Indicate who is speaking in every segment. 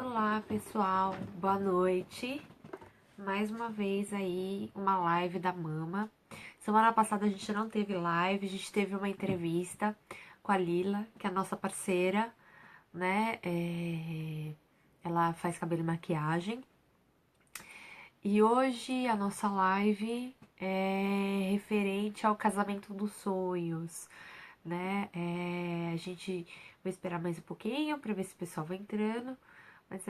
Speaker 1: Olá pessoal, boa noite. Mais uma vez aí uma live da Mama. Semana passada a gente não teve live, a gente teve uma entrevista com a Lila, que é a nossa parceira, né? Ela faz cabelo e maquiagem. E hoje a nossa live é referente ao casamento dos sonhos, né? A gente vai esperar mais um pouquinho para ver se o pessoal vai entrando. Mas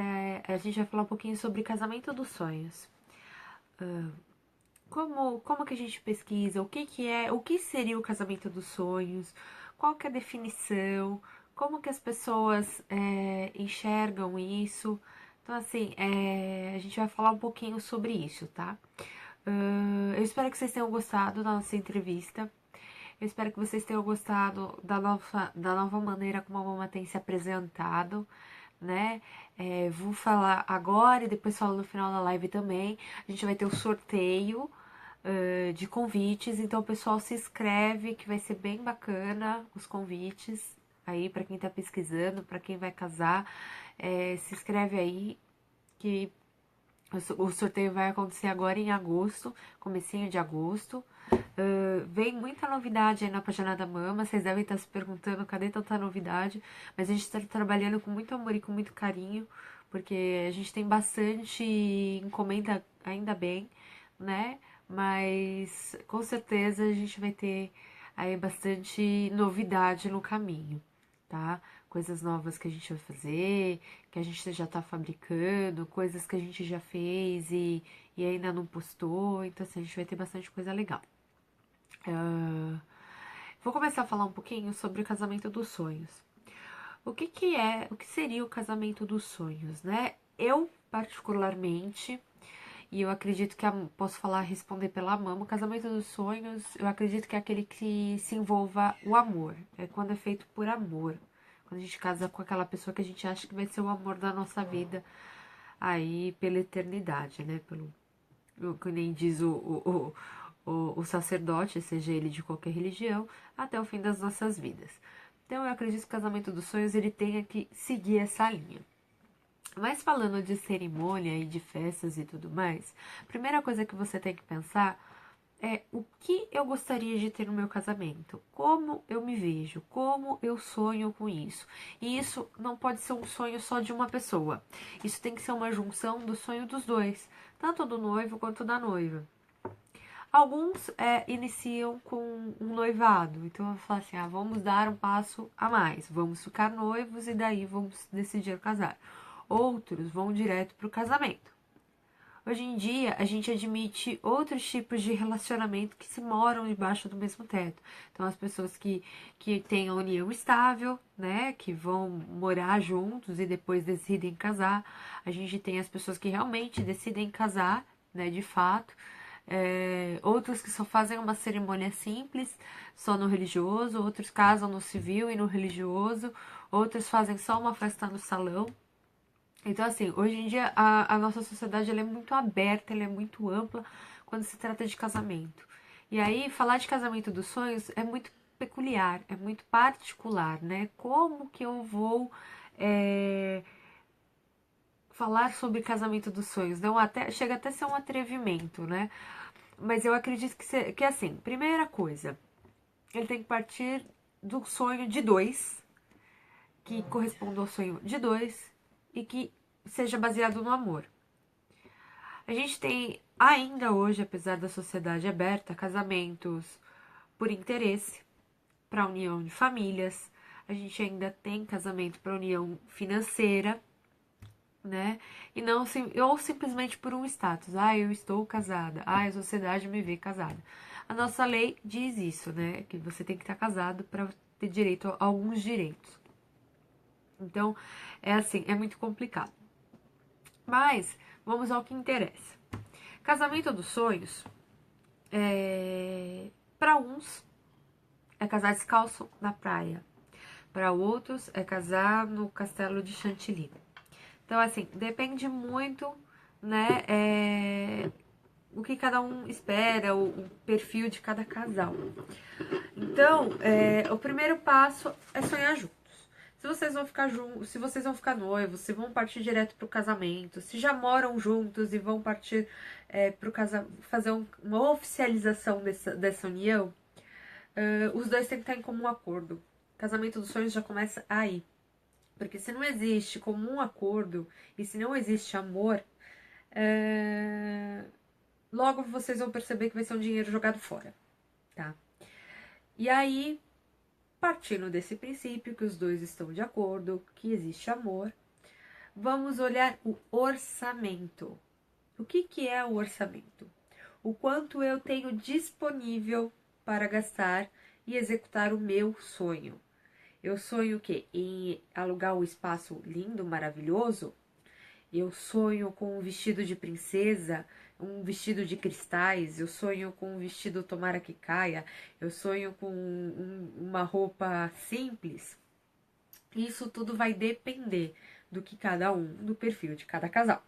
Speaker 1: a gente vai falar um pouquinho sobre casamento dos sonhos. Como que a gente pesquisa? O que seria o casamento dos sonhos? Qual que é a definição? Como que as pessoas enxergam isso? Então, assim, a gente vai falar um pouquinho sobre isso, tá? Eu espero que vocês tenham gostado da nossa entrevista. Eu espero que vocês tenham gostado da nova maneira como a Mama tem se apresentado, né? Vou falar agora e depois falo no final da live também. A gente vai ter o sorteio de convites, então o pessoal se inscreve, que vai ser bem bacana os convites aí para quem tá pesquisando, para quem vai casar. Se inscreve aí, que o sorteio vai acontecer agora em agosto, comecinho de agosto. Vem muita novidade aí na página da Mama. Vocês devem estar se perguntando cadê tanta novidade, mas a gente está trabalhando com muito amor e com muito carinho, porque a gente tem bastante encomenda, ainda bem, né? Mas com certeza a gente vai ter aí bastante novidade no caminho, tá? Coisas novas que a gente vai fazer, que a gente já tá fabricando, coisas que a gente já fez e ainda não postou. Então, assim, a gente vai ter bastante coisa legal. Vou começar a falar um pouquinho sobre o casamento dos sonhos. O que seria o casamento dos sonhos, né? Eu, particularmente, e eu acredito que posso falar, responder pela Mama, o casamento dos sonhos, eu acredito que é aquele que se envolva o amor. É quando é feito por amor. Quando a gente casa com aquela pessoa que a gente acha que vai ser o amor da nossa vida aí pela eternidade, né? Que nem diz o sacerdote, seja ele de qualquer religião, até o fim das nossas vidas. Então eu acredito que o casamento dos sonhos ele tenha que seguir essa linha. Mas falando de cerimônia e de festas e tudo mais, a primeira coisa que você tem que pensar é o que eu gostaria de ter no meu casamento, como eu me vejo, como eu sonho com isso. E isso não pode ser um sonho só de uma pessoa. Isso tem que ser uma junção do sonho dos dois, tanto do noivo quanto da noiva. Alguns iniciam com um noivado, então eu falo assim, vamos dar um passo a mais, vamos ficar noivos e daí vamos decidir casar. Outros vão direto para o casamento. Hoje em dia, a gente admite outros tipos de relacionamento que se moram debaixo do mesmo teto. Então, as pessoas que têm a união estável, né, que vão morar juntos e depois decidem casar. A gente tem as pessoas que realmente decidem casar, né, de fato. Outros que só fazem uma cerimônia simples, só no religioso. Outros casam no civil e no religioso. Outros fazem só uma festa no salão. Então, assim, hoje em dia a nossa sociedade ela é muito aberta, ela é muito ampla quando se trata de casamento. E aí, falar de casamento dos sonhos é muito peculiar, é muito particular, né? Como que eu vou falar sobre casamento dos sonhos? Não, chega até a ser um atrevimento, né? Mas eu acredito que assim, primeira coisa, ele tem que partir do sonho de dois, que corresponda ao sonho de dois e que seja baseado no amor. A gente tem ainda hoje, apesar da sociedade aberta, casamentos por interesse, para união de famílias. A gente ainda tem casamento para união financeira, né? E não ou simplesmente por um status. Eu estou casada. A sociedade me vê casada. A nossa lei diz isso, né? Que você tem que estar casado para ter direito a alguns direitos. Então, é assim, é muito complicado. Mas, vamos ao que interessa. Casamento dos sonhos, para uns, é casar descalço na praia. Para outros, é casar no castelo de Chantilly. Então, assim, depende muito, né, o que cada um espera, o perfil de cada casal. Então, o primeiro passo é sonhar juntos. se vocês vão ficar juntos, se vocês vão ficar noivos, se vão partir direto pro casamento, se já moram juntos e vão partir pro casamento, fazer uma oficialização dessa união, os dois têm que estar em comum acordo. Casamento dos sonhos já começa aí. Porque se não existe comum acordo e se não existe amor, logo vocês vão perceber que vai ser um dinheiro jogado fora, tá? E aí, partindo desse princípio que os dois estão de acordo, que existe amor, vamos olhar o orçamento. O que é o orçamento? O quanto eu tenho disponível para gastar e executar o meu sonho. Eu sonho o quê? Em alugar um espaço lindo, maravilhoso. Eu sonho com um vestido de princesa, um vestido de cristais. Eu sonho com um vestido tomara que caia. Eu sonho com uma roupa simples. Isso tudo vai depender do que cada um, do perfil de cada casal.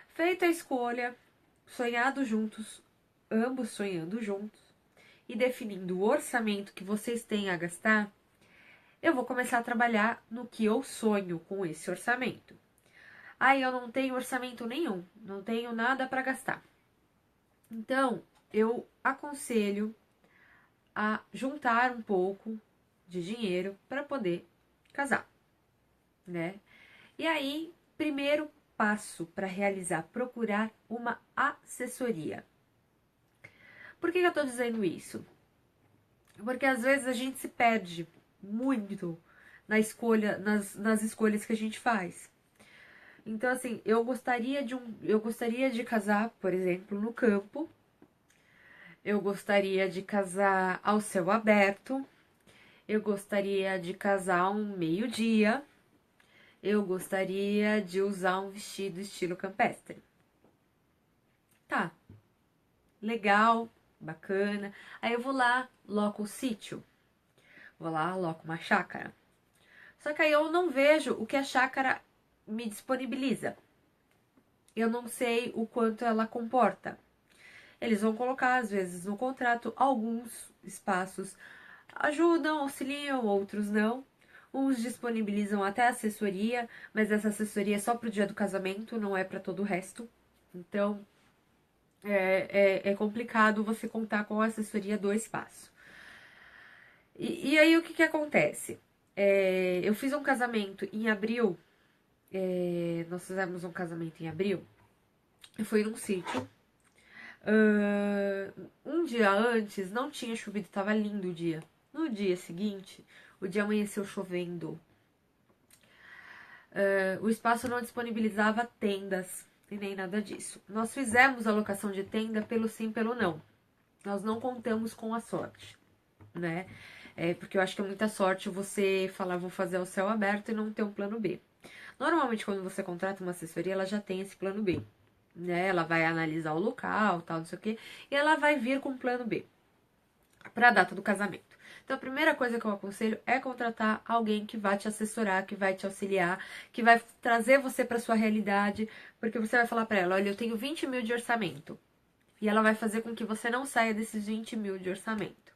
Speaker 1: Feita a escolha, sonhado juntos, ambos sonhando juntos, e definindo o orçamento que vocês têm a gastar, eu vou começar a trabalhar no que eu sonho com esse orçamento. Aí eu não tenho orçamento nenhum, não tenho nada para gastar. Então, eu aconselho a juntar um pouco de dinheiro para poder casar, né? E aí, primeiro passo para realizar, procurar uma assessoria. Por que eu tô dizendo isso? Porque às vezes a gente se perde muito na escolha, nas escolhas que a gente faz. Então, assim, eu gostaria de casar, por exemplo, no campo. Eu gostaria de casar ao céu aberto. Eu gostaria de casar um meio-dia. Eu gostaria de usar um vestido estilo campestre. Tá, legal, bacana. Aí eu vou lá, loco o sítio. Vou lá, loco uma chácara. Só que aí eu não vejo o que a chácara me disponibiliza. Eu não sei o quanto ela comporta. Eles vão colocar, às vezes, no contrato, alguns espaços ajudam, auxiliam, outros não. Uns disponibilizam até assessoria, mas essa assessoria é só pro dia do casamento, não é para todo o resto. Então, é complicado você contar com a assessoria do espaço. E aí, o que acontece? Eu fiz um casamento em abril. Nós fizemos um casamento em abril. Eu fui num sítio. Um dia antes não tinha chovido, tava lindo o dia. No dia seguinte, o dia amanheceu chovendo. O espaço não disponibilizava tendas e nem nada disso. Nós fizemos a locação de tenda pelo sim, pelo não. Nós não contamos com a sorte, né? Porque eu acho que é muita sorte você falar, vou fazer ao céu aberto e não ter um plano B. Normalmente, quando você contrata uma assessoria, ela já tem esse plano B, né? Ela vai analisar o local, tal, não sei o quê, e ela vai vir com um plano B para a data do casamento. Então, a primeira coisa que eu aconselho é contratar alguém que vai te assessorar, que vai te auxiliar, que vai trazer você para sua realidade, porque você vai falar para ela, olha, eu tenho 20 mil de orçamento. E ela vai fazer com que você não saia desses 20 mil de orçamento.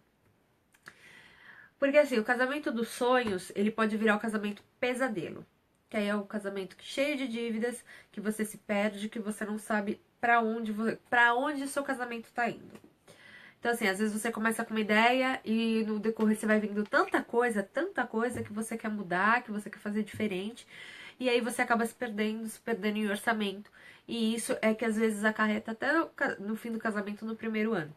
Speaker 1: Porque assim, o casamento dos sonhos, ele pode virar o casamento pesadelo. Que aí é o casamento cheio de dívidas, que você se perde, que você não sabe para onde o seu casamento tá indo. Então, assim, às vezes você começa com uma ideia e no decorrer você vai vendo tanta coisa que você quer mudar, que você quer fazer diferente. E aí você acaba se perdendo em orçamento. E isso é que às vezes acarreta até no fim do casamento, no primeiro ano.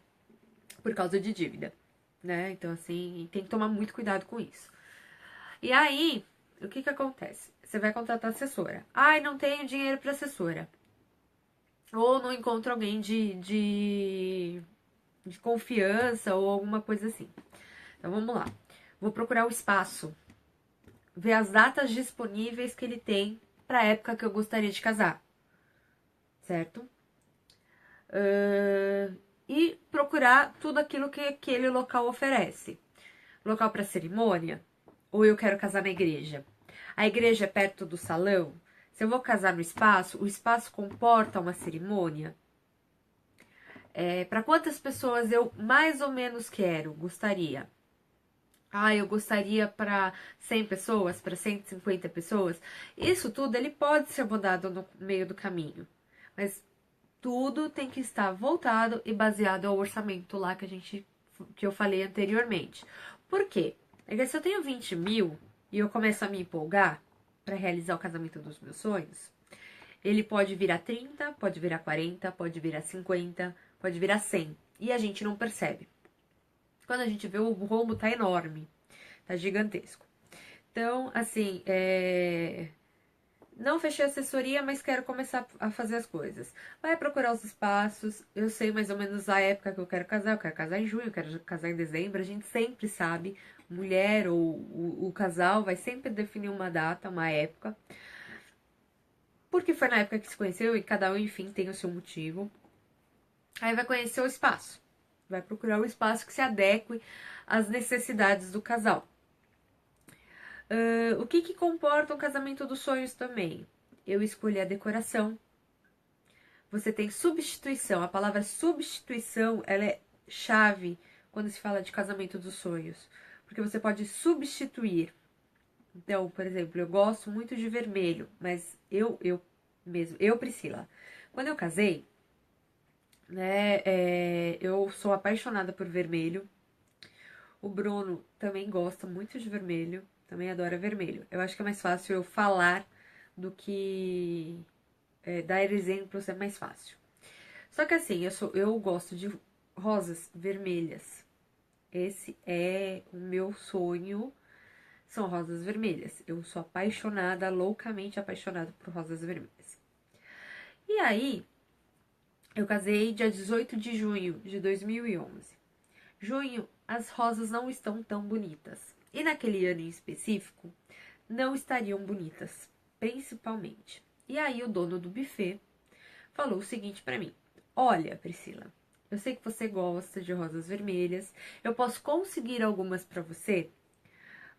Speaker 1: Por causa de dívida, né? Então, assim, tem que tomar muito cuidado com isso. E aí, o que acontece? Você vai contratar assessora. Ai, não tenho dinheiro para assessora. Ou não encontro alguém de confiança ou alguma coisa assim. Então, vamos lá. Vou procurar o espaço. Ver as datas disponíveis que ele tem para a época que eu gostaria de casar. Certo? E procurar tudo aquilo que aquele local oferece. Local para cerimônia? Ou eu quero casar na igreja? A igreja é perto do salão? Se eu vou casar no espaço, o espaço comporta uma cerimônia? Para quantas pessoas eu mais ou menos gostaria? Ah, eu gostaria para 100 pessoas, para 150 pessoas. Isso tudo ele pode ser mudado no meio do caminho. Mas tudo tem que estar voltado e baseado ao orçamento lá que eu falei anteriormente. Por quê? É que se eu tenho 20 mil e eu começo a me empolgar para realizar o casamento dos meus sonhos, ele pode virar 30, pode virar 40, pode virar 50, pode virar 100. E a gente não percebe. Quando a gente vê, o rombo tá enorme, tá gigantesco. Então, assim, não fechei a assessoria, mas quero começar a fazer as coisas. Vai procurar os espaços. Eu sei mais ou menos a época que eu quero casar. Eu quero casar em junho, eu quero casar em dezembro. A gente sempre sabe, mulher ou o casal vai sempre definir uma data, uma época. Porque foi na época que se conheceu e cada um, enfim, tem o seu motivo. Aí vai conhecer o espaço. Vai procurar o espaço que se adeque às necessidades do casal. O que comporta um casamento dos sonhos também? Eu escolhi a decoração. Você tem substituição. A palavra substituição, ela é chave quando se fala de casamento dos sonhos. Porque você pode substituir. Então, por exemplo, eu gosto muito de vermelho, mas eu, Priscila, quando eu casei, né, eu sou apaixonada por vermelho. O Bruno também gosta muito de vermelho, também adora vermelho. Eu acho que é mais fácil eu falar do que dar exemplos, é mais fácil. Só que assim, eu gosto de rosas vermelhas. Esse é o meu sonho, são rosas vermelhas. Eu sou apaixonada, loucamente apaixonada por rosas vermelhas. E aí, eu casei dia 18 de junho de 2011. Junho, as rosas não estão tão bonitas. E naquele ano em específico, não estariam bonitas, principalmente. E aí o dono do buffet falou o seguinte pra mim: "Olha, Priscila, eu sei que você gosta de rosas vermelhas. Eu posso conseguir algumas pra você,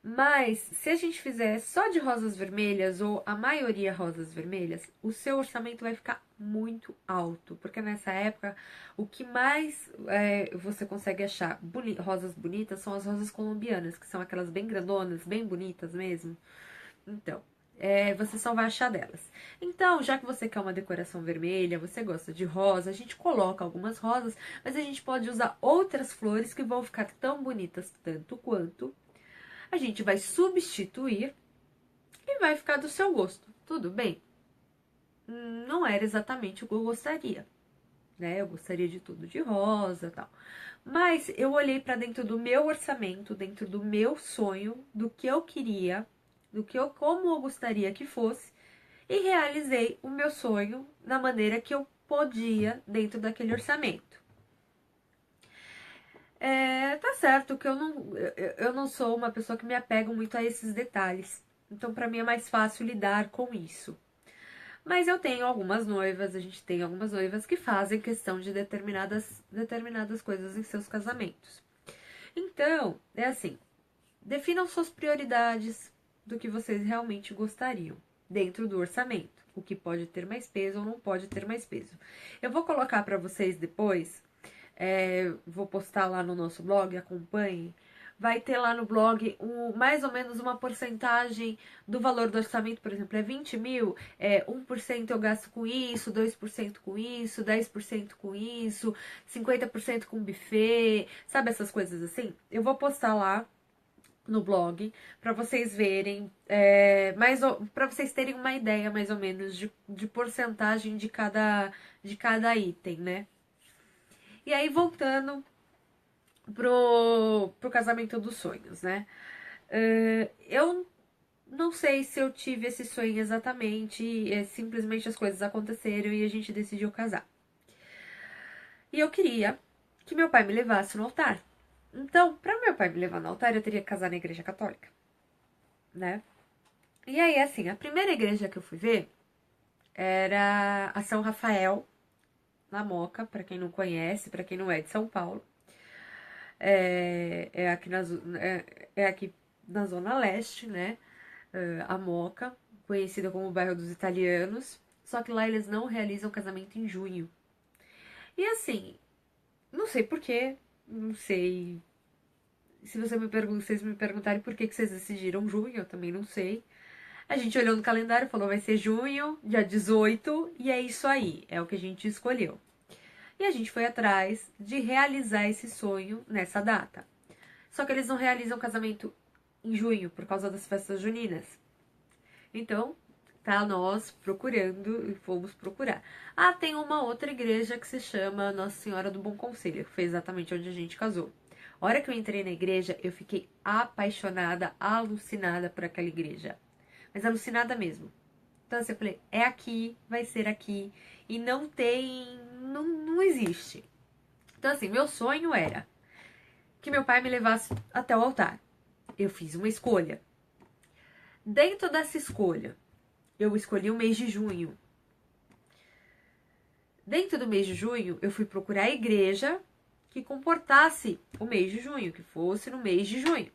Speaker 1: mas se a gente fizer só de rosas vermelhas ou a maioria rosas vermelhas, o seu orçamento vai ficar muito alto, porque nessa época o que mais você consegue achar rosas bonitas são as rosas colombianas, que são aquelas bem grandonas, bem bonitas mesmo. Então, você só vai achar delas. Então, já que você quer uma decoração vermelha, você gosta de rosa, a gente coloca algumas rosas, mas a gente pode usar outras flores que vão ficar tão bonitas tanto quanto. A gente vai substituir e vai ficar do seu gosto. Tudo bem? Não era exatamente o que eu gostaria, né? Eu gostaria de tudo de rosa e tal. Mas eu olhei para dentro do meu orçamento, dentro do meu sonho, do que eu queria, como eu gostaria que fosse, e realizei o meu sonho da maneira que eu podia dentro daquele orçamento. Tá certo que eu não sou uma pessoa que me apego muito a esses detalhes. Então, para mim é mais fácil lidar com isso. Mas eu tenho algumas noivas, a gente tem algumas noivas que fazem questão de determinadas coisas em seus casamentos. Então, é assim, definam suas prioridades do que vocês realmente gostariam dentro do orçamento. O que pode ter mais peso ou não pode ter mais peso. Eu vou colocar para vocês depois, vou postar lá no nosso blog, acompanhem. Vai ter lá no blog mais ou menos uma porcentagem do valor do orçamento, por exemplo, é 20 mil, 1% eu gasto com isso, 2% com isso, 10% com isso, 50% com buffet, sabe essas coisas assim? Eu vou postar lá no blog para vocês verem, para vocês terem uma ideia mais ou menos de porcentagem de cada item, né? E aí, voltando pro casamento dos sonhos, né? Eu não sei se eu tive esse sonho exatamente, simplesmente as coisas aconteceram e a gente decidiu casar. E eu queria que meu pai me levasse no altar. Então, para meu pai me levar no altar, eu teria que casar na igreja católica, né? E aí, assim, a primeira igreja que eu fui ver era a São Rafael, na Moca, para quem não conhece, para quem não é de São Paulo. É aqui na Zona Leste, né? A Moca, conhecida como o bairro dos italianos. Só que lá eles não realizam casamento em junho. E assim, não sei porquê, não sei. Se vocês me perguntarem por que vocês decidiram junho, eu também não sei. A gente olhou no calendário, falou vai ser junho, dia 18, e é isso aí, é o que a gente escolheu. E a gente foi atrás de realizar esse sonho nessa data. Só que eles não realizam casamento em junho por causa das festas juninas. Então, tá nós procurando e fomos procurar. Ah, tem uma outra igreja que se chama Nossa Senhora do Bom Conselho, que foi exatamente onde a gente casou. A hora que eu entrei na igreja, eu fiquei apaixonada, alucinada por aquela igreja. Mas alucinada mesmo. Então assim, eu falei, é aqui, vai ser aqui. E não tem. Não existe. Então, assim, meu sonho era que meu pai me levasse até o altar. Eu fiz uma escolha. Dentro dessa escolha, eu escolhi o mês de junho. Dentro do mês de junho, eu fui procurar a igreja que comportasse o mês de junho, que fosse no mês de junho.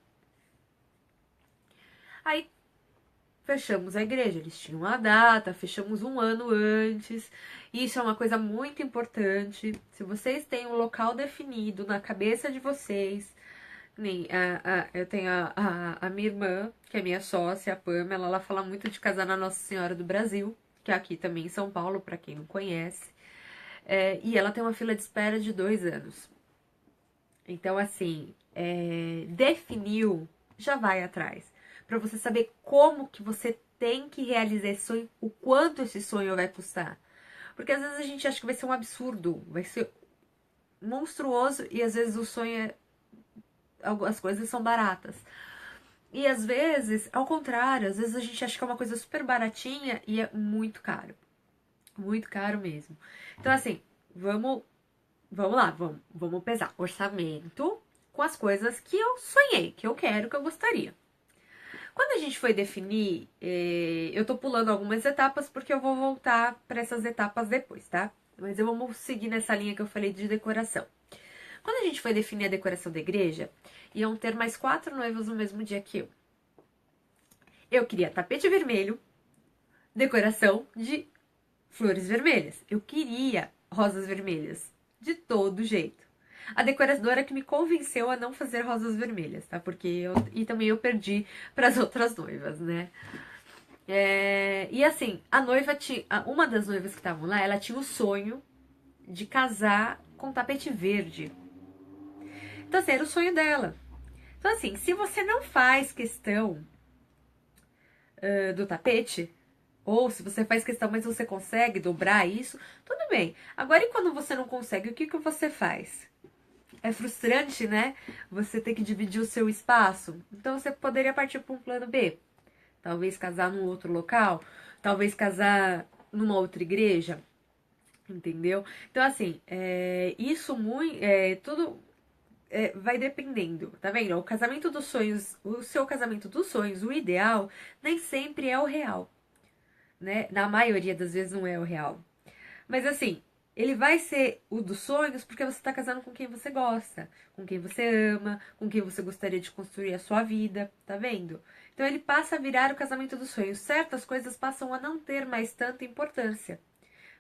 Speaker 1: Aí fechamos a igreja, eles tinham a data, fechamos um ano antes. Isso é uma coisa muito importante. Se vocês têm um local definido na cabeça de vocês, nem eu tenho a minha irmã, que é minha sócia, a Pamela, ela fala muito de casar na Nossa Senhora do Brasil, que é aqui também em São Paulo, para quem não conhece. E ela tem uma fila de espera de 2 anos. Então, assim, definiu, já vai atrás. Pra você saber como que você tem que realizar esse sonho, o quanto esse sonho vai custar. Porque às vezes a gente acha que vai ser um absurdo, vai ser monstruoso e às vezes o sonho as coisas são baratas. E às vezes, ao contrário, às vezes a gente acha que é uma coisa super baratinha e é muito caro. Muito caro mesmo. Então, assim, vamos lá, vamos pesar. Orçamento com as coisas que eu sonhei, que eu quero, que eu gostaria. Quando a gente foi definir, eu tô pulando algumas etapas porque eu vou voltar para essas etapas depois, tá? Mas eu vou seguir nessa linha que eu falei de decoração. Quando a gente foi definir a decoração da igreja, iam ter mais 4 noivos no mesmo dia que eu. Eu queria tapete vermelho, decoração de flores vermelhas. Eu queria rosas vermelhas, de todo jeito. A decoradora que me convenceu a não fazer rosas vermelhas, tá? Porque e também eu perdi para as outras noivas, né? E assim, a noiva tinha. Uma das noivas que estavam lá, ela tinha o sonho de casar com tapete verde. Então, assim, era o sonho dela. Então, assim, se você não faz questão do tapete, ou se você faz questão, mas você consegue dobrar isso, tudo bem. Agora, e quando você não consegue, o que você faz? É frustrante, né? Você ter que dividir o seu espaço. Então, você poderia partir para um plano B. Talvez casar num outro local. Talvez casar numa outra igreja. Entendeu? Então, assim, isso muito. Tudo vai dependendo, tá vendo? O casamento dos sonhos, o seu casamento dos sonhos, o ideal, nem sempre é o real, né? Na maioria das vezes não é o real. Mas assim, ele vai ser o dos sonhos porque você tá casando com quem você gosta, com quem você ama, com quem você gostaria de construir a sua vida, tá vendo? Então ele passa a virar o casamento dos sonhos. Certas coisas passam a não ter mais tanta importância.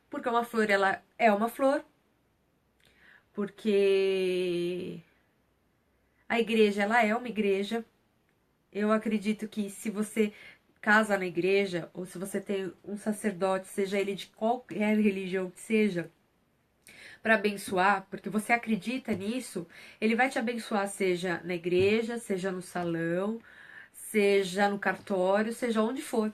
Speaker 1: Porque uma flor, ela é uma flor. Porque a igreja, ela é uma igreja. Eu acredito que se você casa na igreja, ou se você tem um sacerdote, seja ele de qualquer religião que seja, para abençoar, porque você acredita nisso, ele vai te abençoar, seja na igreja, seja no salão, seja no cartório, seja onde for.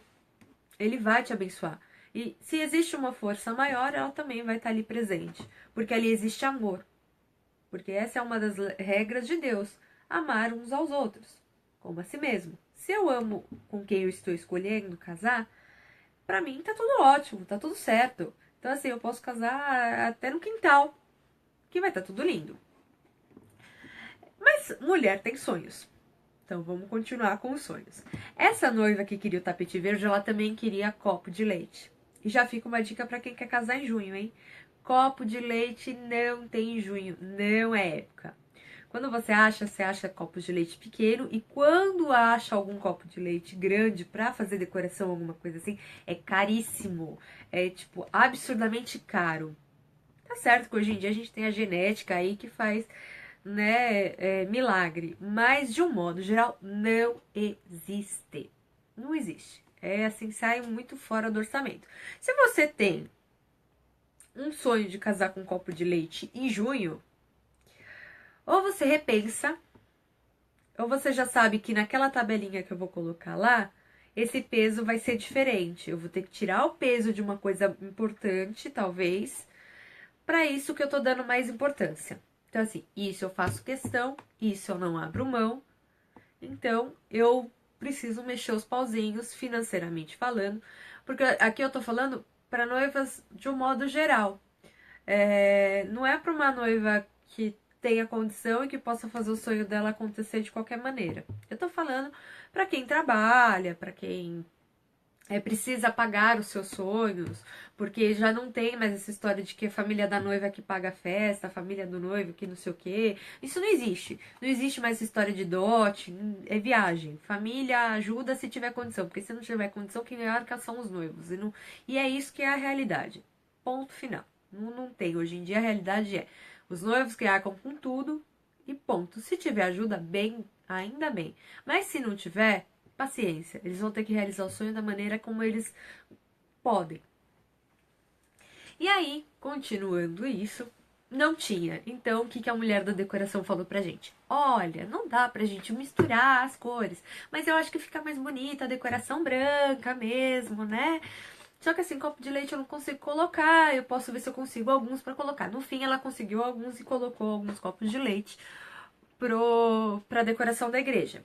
Speaker 1: Ele vai te abençoar. E se existe uma força maior, ela também vai estar ali presente, porque ali existe amor. Porque essa é uma das regras de Deus, amar uns aos outros, como a si mesmo. Se eu amo com quem eu estou escolhendo casar, pra mim tá tudo ótimo, tá tudo certo. Então assim, eu posso casar até no quintal, que vai estar tudo lindo. Mas mulher tem sonhos. Então vamos continuar com os sonhos. Essa noiva que queria o tapete verde, ela também queria copo de leite. E já fica uma dica pra quem quer casar em junho, hein? Copo de leite não tem em junho, não é época. Quando você acha copos de leite pequeno. E quando acha algum copo de leite grande pra fazer decoração, alguma coisa assim, é caríssimo. É, tipo, absurdamente caro. Tá certo que hoje em dia a gente tem a genética aí que faz né, milagre, mas de um modo geral não existe. Não existe. É assim, sai muito fora do orçamento. Se você tem um sonho de casar com um copo de leite em junho, ou você repensa, ou você já sabe que naquela tabelinha que eu vou colocar lá, esse peso vai ser diferente. Eu vou ter que tirar o peso de uma coisa importante, talvez, para isso que eu tô dando mais importância. Então, assim, isso eu faço questão, isso eu não abro mão. Então, eu preciso mexer os pauzinhos, financeiramente falando, porque aqui eu tô falando para noivas de um modo geral. Não é para uma noiva que tenha condição e que possa fazer o sonho dela acontecer de qualquer maneira. Eu tô falando para quem trabalha, para quem precisa pagar os seus sonhos, porque já não tem mais essa história de que a família da noiva é que paga a festa, a família do noivo que não sei o quê. Isso não existe. Não existe mais essa história de dote, é viagem. Família ajuda se tiver condição, porque se não tiver condição, quem arca são os noivos. E é isso que é a realidade. Ponto final. Não tem. Hoje em dia a realidade é os noivos que arcam com tudo e ponto. Se tiver ajuda, bem, ainda bem. Mas se não tiver, paciência. Eles vão ter que realizar o sonho da maneira como eles podem. E aí, continuando isso, não tinha. Então, o que a mulher da decoração falou pra gente? Olha, não dá pra gente misturar as cores, mas eu acho que fica mais bonita a decoração branca mesmo, né? Só que assim, copo de leite eu não consigo colocar, eu posso ver se eu consigo alguns pra colocar. No fim, ela conseguiu alguns e colocou alguns copos de leite pra decoração da igreja.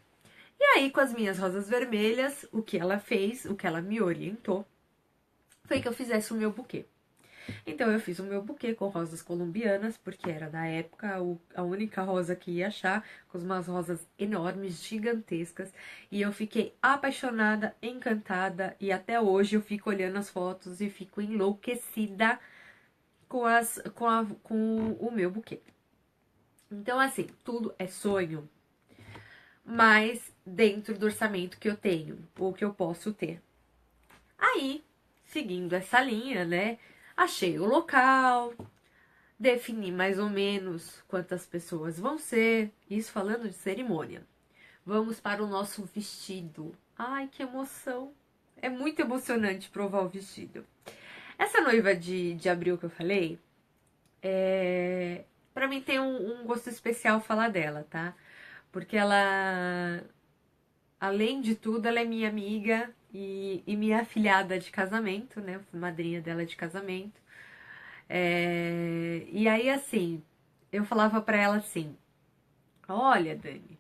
Speaker 1: E aí, com as minhas rosas vermelhas, o que ela fez, o que ela me orientou, foi que eu fizesse o meu buquê. Então, eu fiz o meu buquê com rosas colombianas, porque era da época a única rosa que ia achar, com umas rosas enormes, gigantescas. E eu fiquei apaixonada, encantada, e até hoje eu fico olhando as fotos e fico enlouquecida com o meu buquê. Então, assim, tudo é sonho, mas dentro do orçamento que eu tenho, ou que eu posso ter. Aí, seguindo essa linha, né, achei o local, defini mais ou menos quantas pessoas vão ser, isso falando de cerimônia. Vamos para o nosso vestido. Ai, que emoção! É muito emocionante provar o vestido. Essa noiva de abril que eu falei, pra mim tem um gosto especial falar dela, tá? Porque ela, além de tudo, ela é minha amiga e minha afilhada de casamento, né? Fui madrinha dela de casamento. E aí, assim, eu falava pra ela assim: Olha, Dani,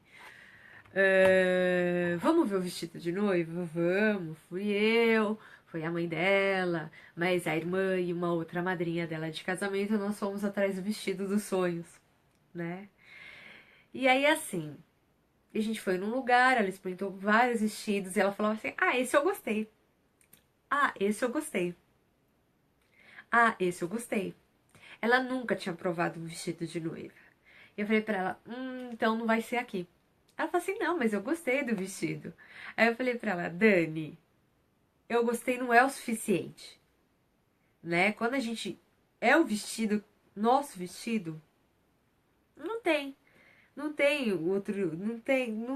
Speaker 1: vamos ver o vestido de noiva? Vamos, fui eu, foi a mãe dela, mas a irmã e uma outra madrinha dela de casamento, nós fomos atrás do vestido dos sonhos, né? E aí, assim, a gente foi num lugar, ela experimentou vários vestidos e ela falava assim: Ah, esse eu gostei. Ah, esse eu gostei. Ah, esse eu gostei. Ela nunca tinha provado um vestido de noiva. Eu falei pra ela, então não vai ser aqui. Ela falou assim, não, mas eu gostei do vestido. Aí eu falei pra ela, Dani, eu gostei não é o suficiente, né? Quando a gente é o vestido, nosso vestido, não tem, não tem outro, não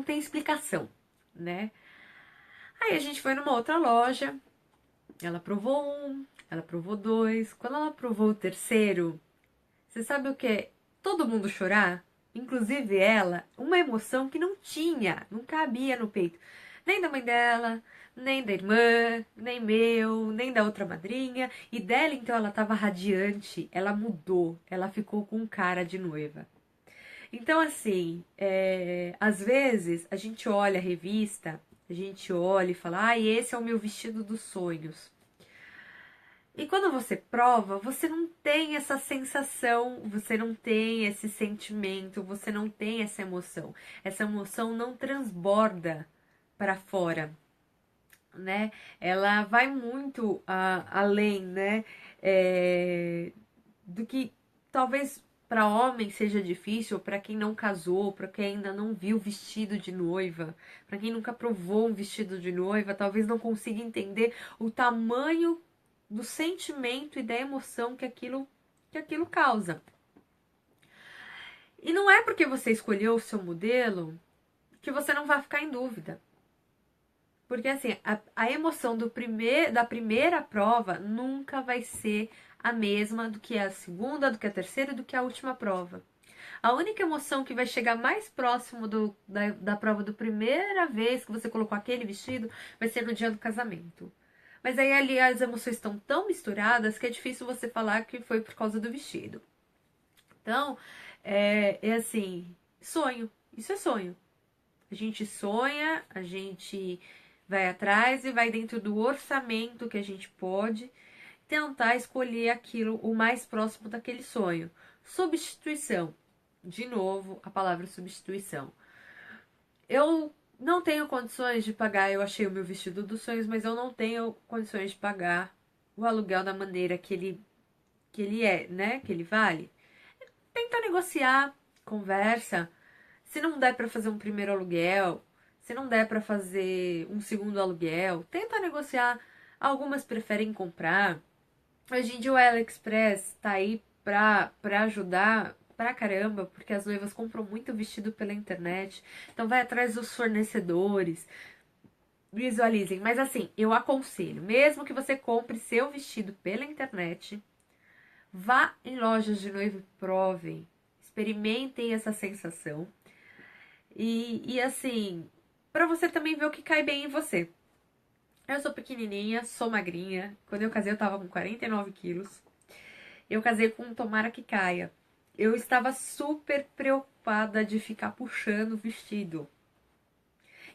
Speaker 1: tem explicação, né? Aí a gente foi numa outra loja, ela provou um, ela provou dois. Quando ela provou o terceiro, você sabe o que é? Todo mundo chorar, inclusive ela, uma emoção que não tinha, não cabia no peito. Nem da mãe dela, nem da irmã, nem meu, nem da outra madrinha. E dela, então, ela tava radiante, ela mudou, ela ficou com cara de noiva. Então, assim, às vezes a gente olha a revista, a gente olha e fala, esse é o meu vestido dos sonhos. E quando você prova, você não tem essa sensação, você não tem esse sentimento, você não tem essa emoção. Essa emoção não transborda para fora, né? Ela vai muito além, né? Do que talvez para homem seja difícil, para quem não casou, para quem ainda não viu vestido de noiva, para quem nunca provou um vestido de noiva, talvez não consiga entender o tamanho do sentimento e da emoção que aquilo causa. E não é porque você escolheu o seu modelo que você não vai ficar em dúvida. Porque assim, a emoção da primeira prova nunca vai ser a mesma do que a segunda, do que a terceira e do que a última prova. A única emoção que vai chegar mais próximo da prova da primeira vez que você colocou aquele vestido vai ser no dia do casamento. Mas aí ali as emoções estão tão misturadas que é difícil você falar que foi por causa do vestido. Então, é assim, sonho. Isso é sonho. A gente sonha, a gente vai atrás e vai dentro do orçamento que a gente pode tentar escolher aquilo o mais próximo daquele sonho. Substituição. De novo, a palavra substituição. Eu não tenho condições de pagar, eu achei o meu vestido dos sonhos, mas eu não tenho condições de pagar o aluguel da maneira que ele é, né? Que ele vale. Tenta negociar, conversa. Se não der para fazer um primeiro aluguel, se não der para fazer um segundo aluguel, tenta negociar. Algumas preferem comprar. Hoje em dia o AliExpress tá aí pra ajudar pra caramba, porque as noivas compram muito vestido pela internet. Então vai atrás dos fornecedores, visualizem. Mas assim, eu aconselho, mesmo que você compre seu vestido pela internet, vá em lojas de noiva e provem. Experimentem essa sensação. E assim, pra você também ver o que cai bem em você. Eu sou pequenininha, sou magrinha. Quando eu casei, eu tava com 49 quilos. Eu casei com um tomara que caia. Eu estava super preocupada de ficar puxando o vestido.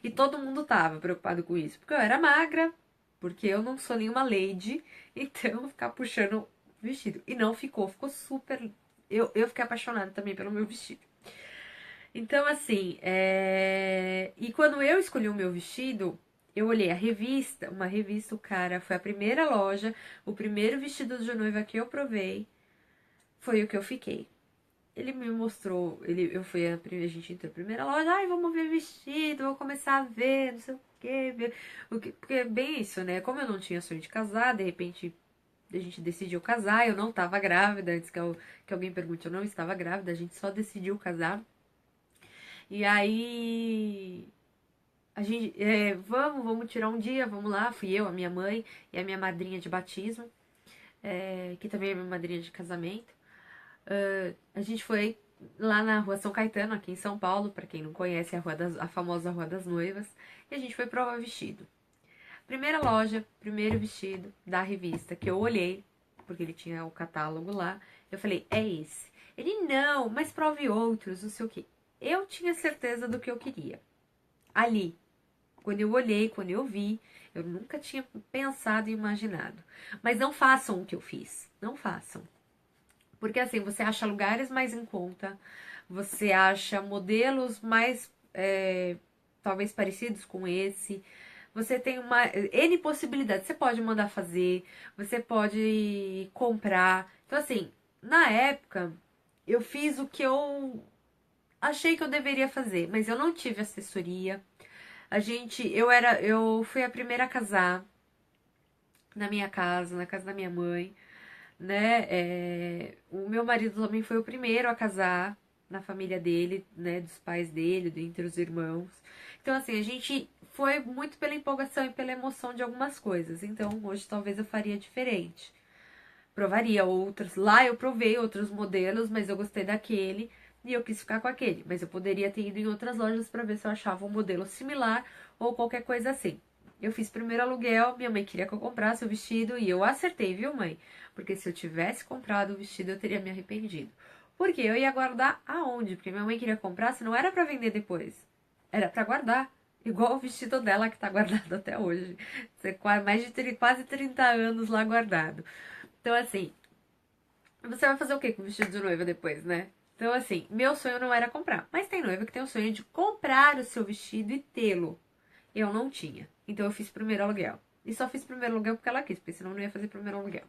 Speaker 1: E todo mundo tava preocupado com isso. Porque eu era magra, porque eu não sou nenhuma lady. Então, ficar puxando o vestido. E não ficou, ficou super. Eu fiquei apaixonada também pelo meu vestido. Então, assim, e quando eu escolhi o meu vestido, eu olhei a revista, uma revista, o cara, foi a primeira loja, o primeiro vestido de noiva que eu provei, foi o que eu fiquei. Ele me mostrou, eu fui a gente entrou na primeira loja, ai, vamos ver vestido, vou começar a ver, não sei o quê, ver porque é bem isso, né? Como eu não tinha sonho de casar, de repente a gente decidiu casar, eu não tava grávida, antes que alguém pergunte, eu não estava grávida, a gente só decidiu casar. E aí a gente, vamos tirar um dia, vamos lá. Fui eu, a minha mãe e a minha madrinha de batismo, que também é minha madrinha de casamento. A gente foi lá na Rua São Caetano, aqui em São Paulo, pra quem não conhece, a famosa Rua das Noivas. E a gente foi provar vestido. Primeira loja, primeiro vestido da revista que eu olhei, porque ele tinha o catálogo lá. Eu falei, é esse. Ele, não, mas prove outros, não sei o quê. Eu tinha certeza do que eu queria. Ali, quando eu olhei, quando eu vi, eu nunca tinha pensado e imaginado. Mas não façam o que eu fiz. Não façam. Porque assim, você acha lugares mais em conta, você acha modelos mais, talvez parecidos com esse. Você tem uma N possibilidades. Você pode mandar fazer, você pode comprar. Então, assim, na época, eu fiz o que eu achei que eu deveria fazer, mas eu não tive assessoria. Eu fui a primeira a casar na minha casa, na casa da minha mãe, né? O meu marido também foi o primeiro a casar na família dele, né? Dos pais dele, dentre os irmãos. Então, assim, a gente foi muito pela empolgação e pela emoção de algumas coisas. Então, hoje talvez eu faria diferente. Provaria outros. Lá eu provei outros modelos, mas eu gostei daquele e eu quis ficar com aquele. Mas eu poderia ter ido em outras lojas para ver se eu achava um modelo similar ou qualquer coisa assim. Eu fiz primeiro aluguel, minha mãe queria que eu comprasse o vestido e eu acertei, viu, mãe? Porque se eu tivesse comprado o vestido, eu teria me arrependido. Porque eu ia guardar aonde? Porque minha mãe queria comprar, se não era para vender depois, era para guardar. Igual o vestido dela que tá guardado até hoje. Mais de quase 30 anos lá guardado. Então, assim, você vai fazer o que com o vestido de noiva depois, né? Então, assim, meu sonho não era comprar. Mas tem noiva que tem o sonho de comprar o seu vestido e tê-lo. Eu não tinha. Então, eu fiz primeiro aluguel. E só fiz primeiro aluguel porque ela quis, porque senão eu não ia fazer primeiro aluguel.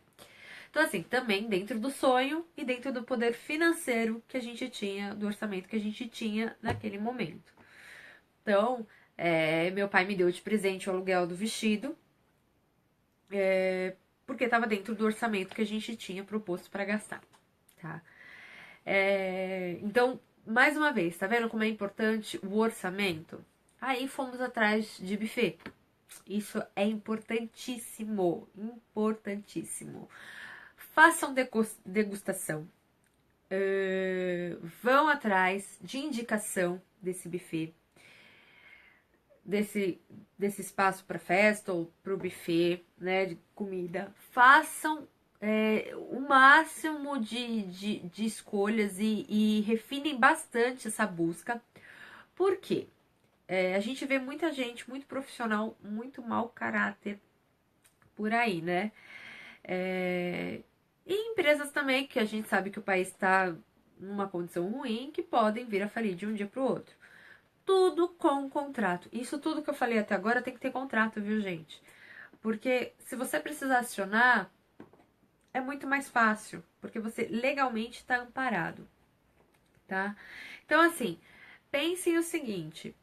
Speaker 1: Então, assim, também dentro do sonho e dentro do poder financeiro que a gente tinha, do orçamento que a gente tinha naquele momento. Então, meu pai me deu de presente o aluguel do vestido, porque estava dentro do orçamento que a gente tinha proposto para gastar, tá? Então, mais uma vez, tá vendo como é importante o orçamento? Aí fomos atrás de buffet. Isso é importantíssimo, importantíssimo. Façam degustação. Vão atrás de indicação desse buffet, desse espaço para festa ou para o buffet, né, de comida. Façam o máximo de escolhas e refinem bastante essa busca. Por quê? A gente vê muita gente, muito profissional, muito mau caráter por aí, né? E empresas também, que a gente sabe que o país está numa condição ruim, que podem vir a falir de um dia para o outro. Tudo com contrato. Isso tudo que eu falei até agora tem que ter contrato, viu, gente? Porque se você precisar acionar, é muito mais fácil, porque você legalmente está amparado, tá? Então, assim, pensem o seguinte: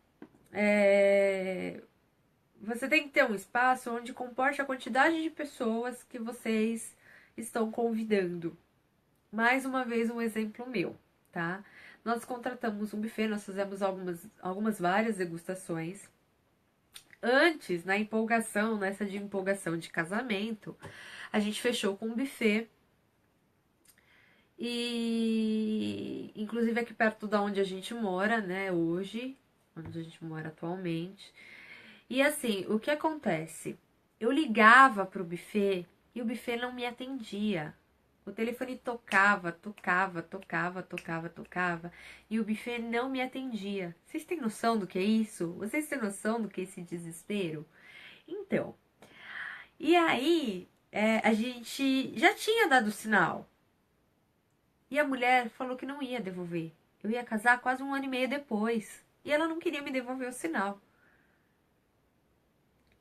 Speaker 1: você tem que ter um espaço onde comporte a quantidade de pessoas que vocês estão convidando. Mais uma vez, um exemplo meu, tá? Nós contratamos um buffet, nós fizemos algumas várias degustações. Antes, na empolgação, nessa de empolgação de casamento, a gente fechou com um buffet. E inclusive aqui perto da onde a gente mora, né, hoje, onde a gente mora atualmente. E assim, o que acontece? Eu ligava pro buffet e o buffet não me atendia. O telefone tocava, tocava, tocava, tocava, tocava, e o buffet não me atendia. Vocês têm noção do que é isso? Vocês têm noção do que é esse desespero? Então, e aí, a gente já tinha dado sinal. E a mulher falou que não ia devolver. Eu ia casar quase 1 ano e meio depois. E ela não queria me devolver o sinal.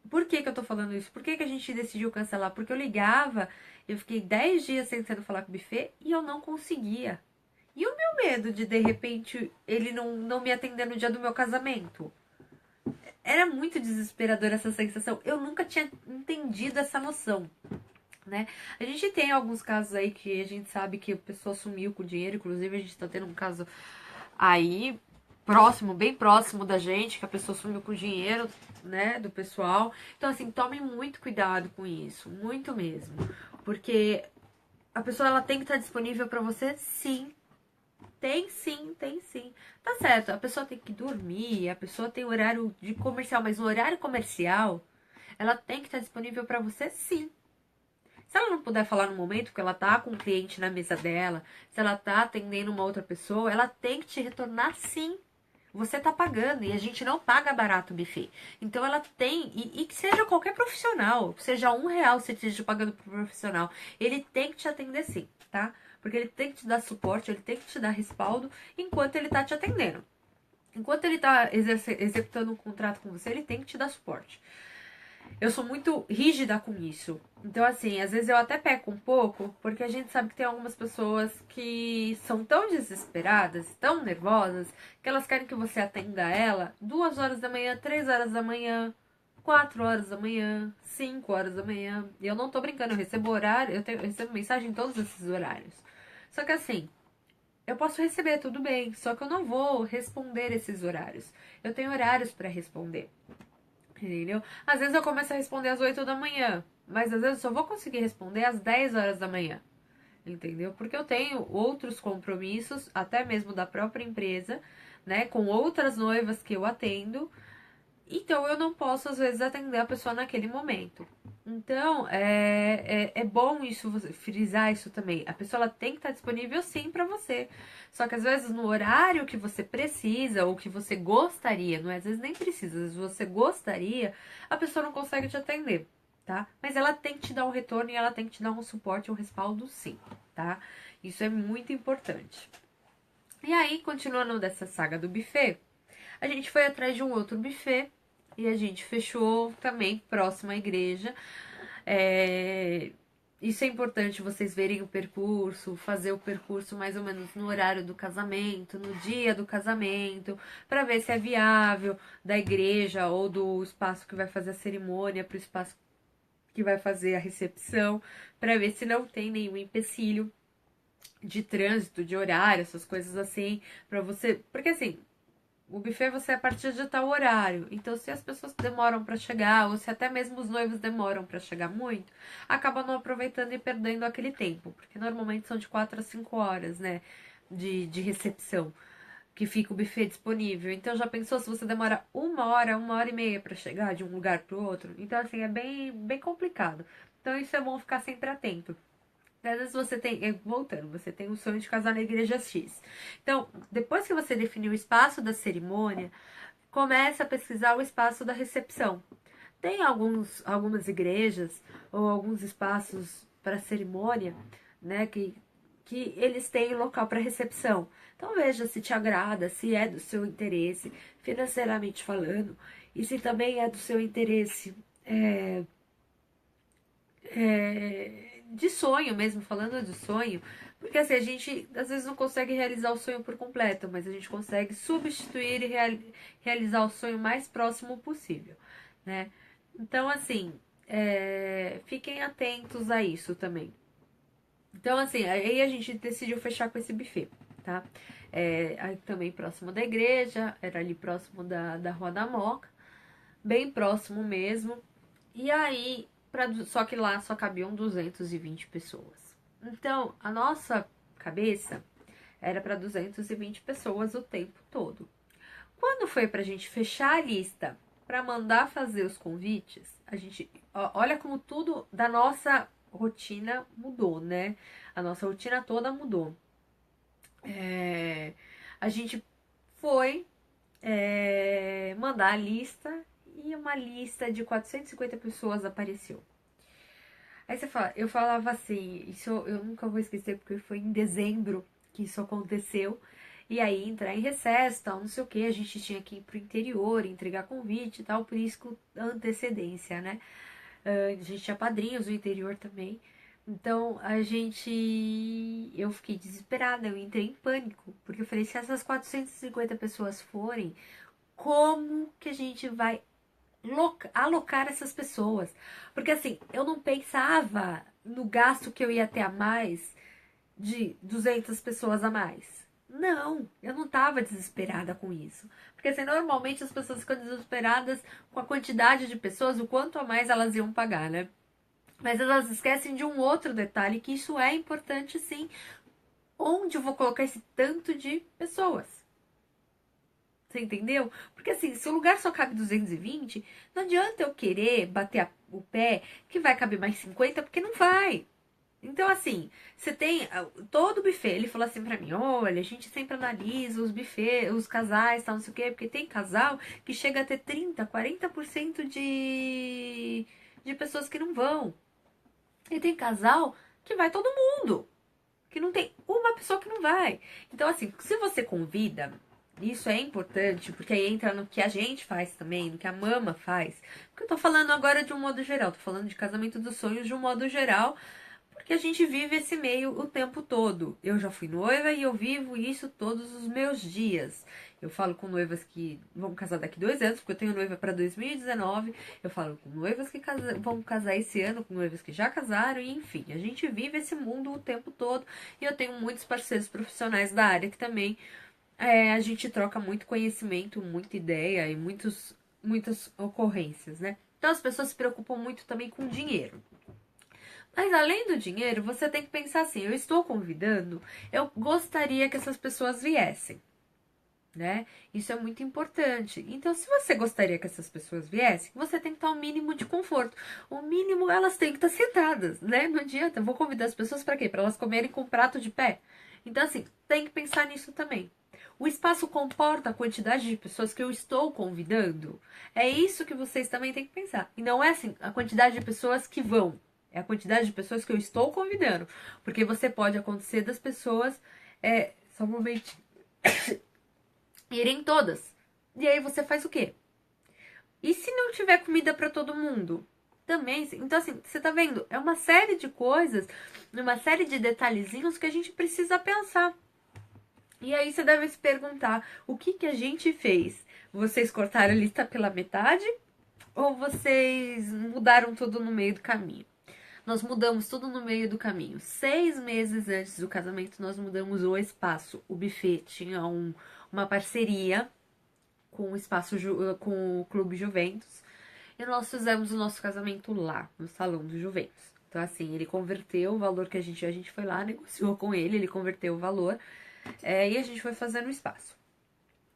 Speaker 1: Por que que eu tô falando isso? Por que que a gente decidiu cancelar? Porque eu ligava, eu fiquei 10 dias tentando falar com o buffet e eu não conseguia. E o meu medo de repente, ele não me atender no dia do meu casamento? Era muito desesperadora essa sensação. Eu nunca tinha entendido essa noção, né? A gente tem alguns casos aí que a gente sabe que a pessoa sumiu com dinheiro. Inclusive, a gente tá tendo um caso aí próximo, bem próximo da gente, que a pessoa sumiu com dinheiro, né, do pessoal. Então, assim, tomem muito cuidado com isso, muito mesmo. Porque a pessoa, ela tem que estar disponível pra você, sim. Tem sim, tem sim. Tá certo, a pessoa tem que dormir, a pessoa tem horário de comercial, mas o horário comercial, ela tem que estar disponível pra você, sim. Se ela não puder falar no momento, porque ela tá com um cliente na mesa dela, se ela tá atendendo uma outra pessoa, ela tem que te retornar, sim. Você tá pagando, e a gente não paga barato o buffet. Então ela tem, e que seja qualquer profissional, seja R$ 1 você esteja pagando pro profissional, ele tem que te atender, sim, tá? Porque ele tem que te dar suporte, ele tem que te dar respaldo enquanto ele tá te atendendo. Enquanto ele tá executando um contrato com você, ele tem que te dar suporte. Eu sou muito rígida com isso. Então, assim, às vezes eu até peco um pouco, porque a gente sabe que tem algumas pessoas que são tão desesperadas, tão nervosas, que elas querem que você atenda ela 2 horas da manhã, 3 horas da manhã, 4 horas da manhã, 5 horas da manhã. E eu não tô brincando, eu recebo horário, eu recebo mensagem em todos esses horários. Só que assim, eu posso receber, tudo bem, só que eu não vou responder esses horários. Eu tenho horários para responder. Entendeu? Às vezes eu começo a responder às 8 da manhã, mas às vezes eu só vou conseguir responder às 10 horas da manhã. Entendeu? Porque eu tenho outros compromissos, até mesmo da própria empresa, né? Com outras noivas que eu atendo. Então eu não posso, às vezes, atender a pessoa naquele momento. Então, é bom isso, frisar isso também. A pessoa, ela tem que estar disponível sim para você. Só que às vezes no horário que você precisa ou que você gostaria, não é? Às vezes nem precisa, às vezes você gostaria, a pessoa não consegue te atender, tá? Mas ela tem que te dar um retorno e ela tem que te dar um suporte, um respaldo sim, tá? Isso é muito importante. E aí, continuando dessa saga do buffet, a gente foi atrás de um outro buffet e a gente fechou também próximo à igreja. Isso é importante vocês verem o percurso, fazer o percurso mais ou menos no horário do casamento, no dia do casamento, para ver se é viável da igreja ou do espaço que vai fazer a cerimônia para o espaço que vai fazer a recepção, para ver se não tem nenhum empecilho. de trânsito, de horário, essas coisas assim, pra você. Porque assim, o buffet você é a partir de tal horário. Então, se as pessoas demoram pra chegar, ou se até mesmo os noivos demoram pra chegar muito, acaba não aproveitando e perdendo aquele tempo. Porque normalmente são de 4 a 5 horas, né? De recepção que fica o buffet disponível. Então já pensou se você demora uma hora e meia para chegar de um lugar para o outro? Então assim é bem complicado. Então isso é bom ficar sempre atento. Às vezes você tem, voltando, você tem o sonho de casar na igreja X. Então, depois que você definiu o espaço da cerimônia, começa a pesquisar o espaço da recepção. Tem algumas igrejas ou alguns espaços para cerimônia, né, que eles têm local para recepção. Então veja se te agrada, se é do seu interesse, financeiramente falando, e se também é do seu interesse de sonho mesmo, falando de sonho, porque assim, a gente às vezes não consegue realizar o sonho por completo, mas a gente consegue substituir e realizar o sonho mais próximo possível, né? Então, assim, fiquem atentos a isso também. Então, assim, aí a gente decidiu fechar com esse buffet, tá? Aí também próximo da igreja, era ali próximo da Rua da Moca, bem próximo mesmo. E aí, só que lá só cabiam 220 pessoas. Então, a nossa cabeça era para 220 pessoas o tempo todo. Quando foi pra gente fechar a lista para mandar fazer os convites, a gente olha como tudo da nossa rotina mudou, né? A nossa rotina toda mudou. A gente foi mandar a lista e uma lista de 450 pessoas apareceu. Aí você fala, eu falava assim, isso eu nunca vou esquecer porque foi em dezembro que isso aconteceu. E aí entrar em recesso, tal, não sei o que, a gente tinha que ir pro interior, entregar convite e tal, por isso com antecedência, né? A gente tinha padrinhos no interior também. Então eu fiquei desesperada, eu entrei em pânico, porque eu falei, se essas 450 pessoas forem, como que a gente vai alocar essas pessoas? Porque assim, eu não pensava no gasto que eu ia ter a mais de 200 pessoas a mais. Não, eu não tava desesperada com isso. Porque assim, normalmente as pessoas ficam desesperadas com a quantidade de pessoas, o quanto a mais elas iam pagar, né? Mas elas esquecem de um outro detalhe, que isso é importante sim. Onde eu vou colocar esse tanto de pessoas? Você entendeu? Porque assim, se o lugar só cabe 220, não adianta eu querer bater o pé que vai caber mais 50, porque não vai. Então, assim, você tem todo o buffet. Ele falou assim pra mim: olha, a gente sempre analisa os buffets, os casais, tal, não sei o quê, porque tem casal que chega a ter 30, 40% de pessoas que não vão. E tem casal que vai todo mundo, que não tem uma pessoa que não vai. Então, assim, se você convida, isso é importante, porque aí entra no que a gente faz também, no que a mama faz. Porque eu tô falando agora de um modo geral, tô falando de casamento dos sonhos de um modo geral, porque a gente vive esse meio o tempo todo. Eu já fui noiva e eu vivo isso todos os meus dias. Eu falo com noivas que vão casar daqui 2 anos, porque eu tenho noiva para 2019. Eu falo com noivas que vão casar esse ano, com noivas que já casaram, e enfim, a gente vive esse mundo o tempo todo. E eu tenho muitos parceiros profissionais da área que também a gente troca muito conhecimento, muita ideia e muitas ocorrências, né? Então as pessoas se preocupam muito também com dinheiro. Mas além do dinheiro, você tem que pensar assim: eu estou convidando, eu gostaria que essas pessoas viessem, né? Isso é muito importante. Então, se você gostaria que essas pessoas viessem, você tem que estar o mínimo de conforto. O mínimo, elas têm que estar sentadas, né? Não adianta. Eu vou convidar as pessoas para quê? Para elas comerem com um prato de pé. Então, assim, tem que pensar nisso também. O espaço comporta a quantidade de pessoas que eu estou convidando? É isso que vocês também têm que pensar. E não é assim, a quantidade de pessoas que vão. É a quantidade de pessoas que eu estou convidando. Porque você pode acontecer das pessoas. Só um momento. Irem todas. E aí você faz o quê? E se não tiver comida para todo mundo? Também. Então, assim, você tá vendo? É uma série de coisas, uma série de detalhezinhos que a gente precisa pensar. E aí você deve se perguntar: o que que a gente fez? Vocês cortaram a lista pela metade? Ou vocês mudaram tudo no meio do caminho? Nós mudamos tudo no meio do caminho. 6 meses antes do casamento, nós mudamos o espaço. O buffet tinha uma parceria com o espaço com o Clube Juventus. E nós fizemos o nosso casamento lá, no Salão do Juventus. Então, assim, ele converteu o valor que a gente foi lá, negociou com ele converteu o valor. E a gente foi fazer no espaço.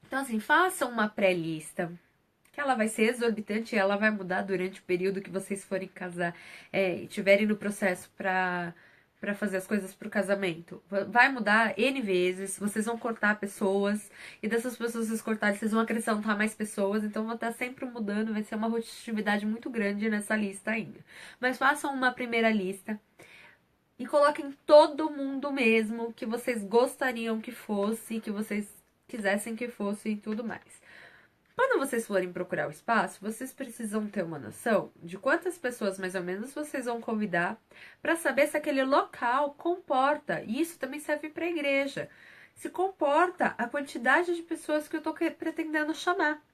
Speaker 1: Então, assim, faça uma pré-lista, que ela vai ser exorbitante e ela vai mudar durante o período que vocês forem casar, estiverem no processo para fazer as coisas pro casamento. Vai mudar N vezes, vocês vão cortar pessoas, e dessas pessoas que vocês cortarem, vocês vão acrescentar mais pessoas, então vão estar sempre mudando, vai ser uma rotatividade muito grande nessa lista ainda. Mas façam uma primeira lista e coloquem todo mundo mesmo que vocês gostariam que fosse, que vocês quisessem que fosse e tudo mais. Quando vocês forem procurar o espaço, vocês precisam ter uma noção de quantas pessoas mais ou menos vocês vão convidar para saber se aquele local comporta, e isso também serve para a igreja, se comporta a quantidade de pessoas que eu estou pretendendo chamar.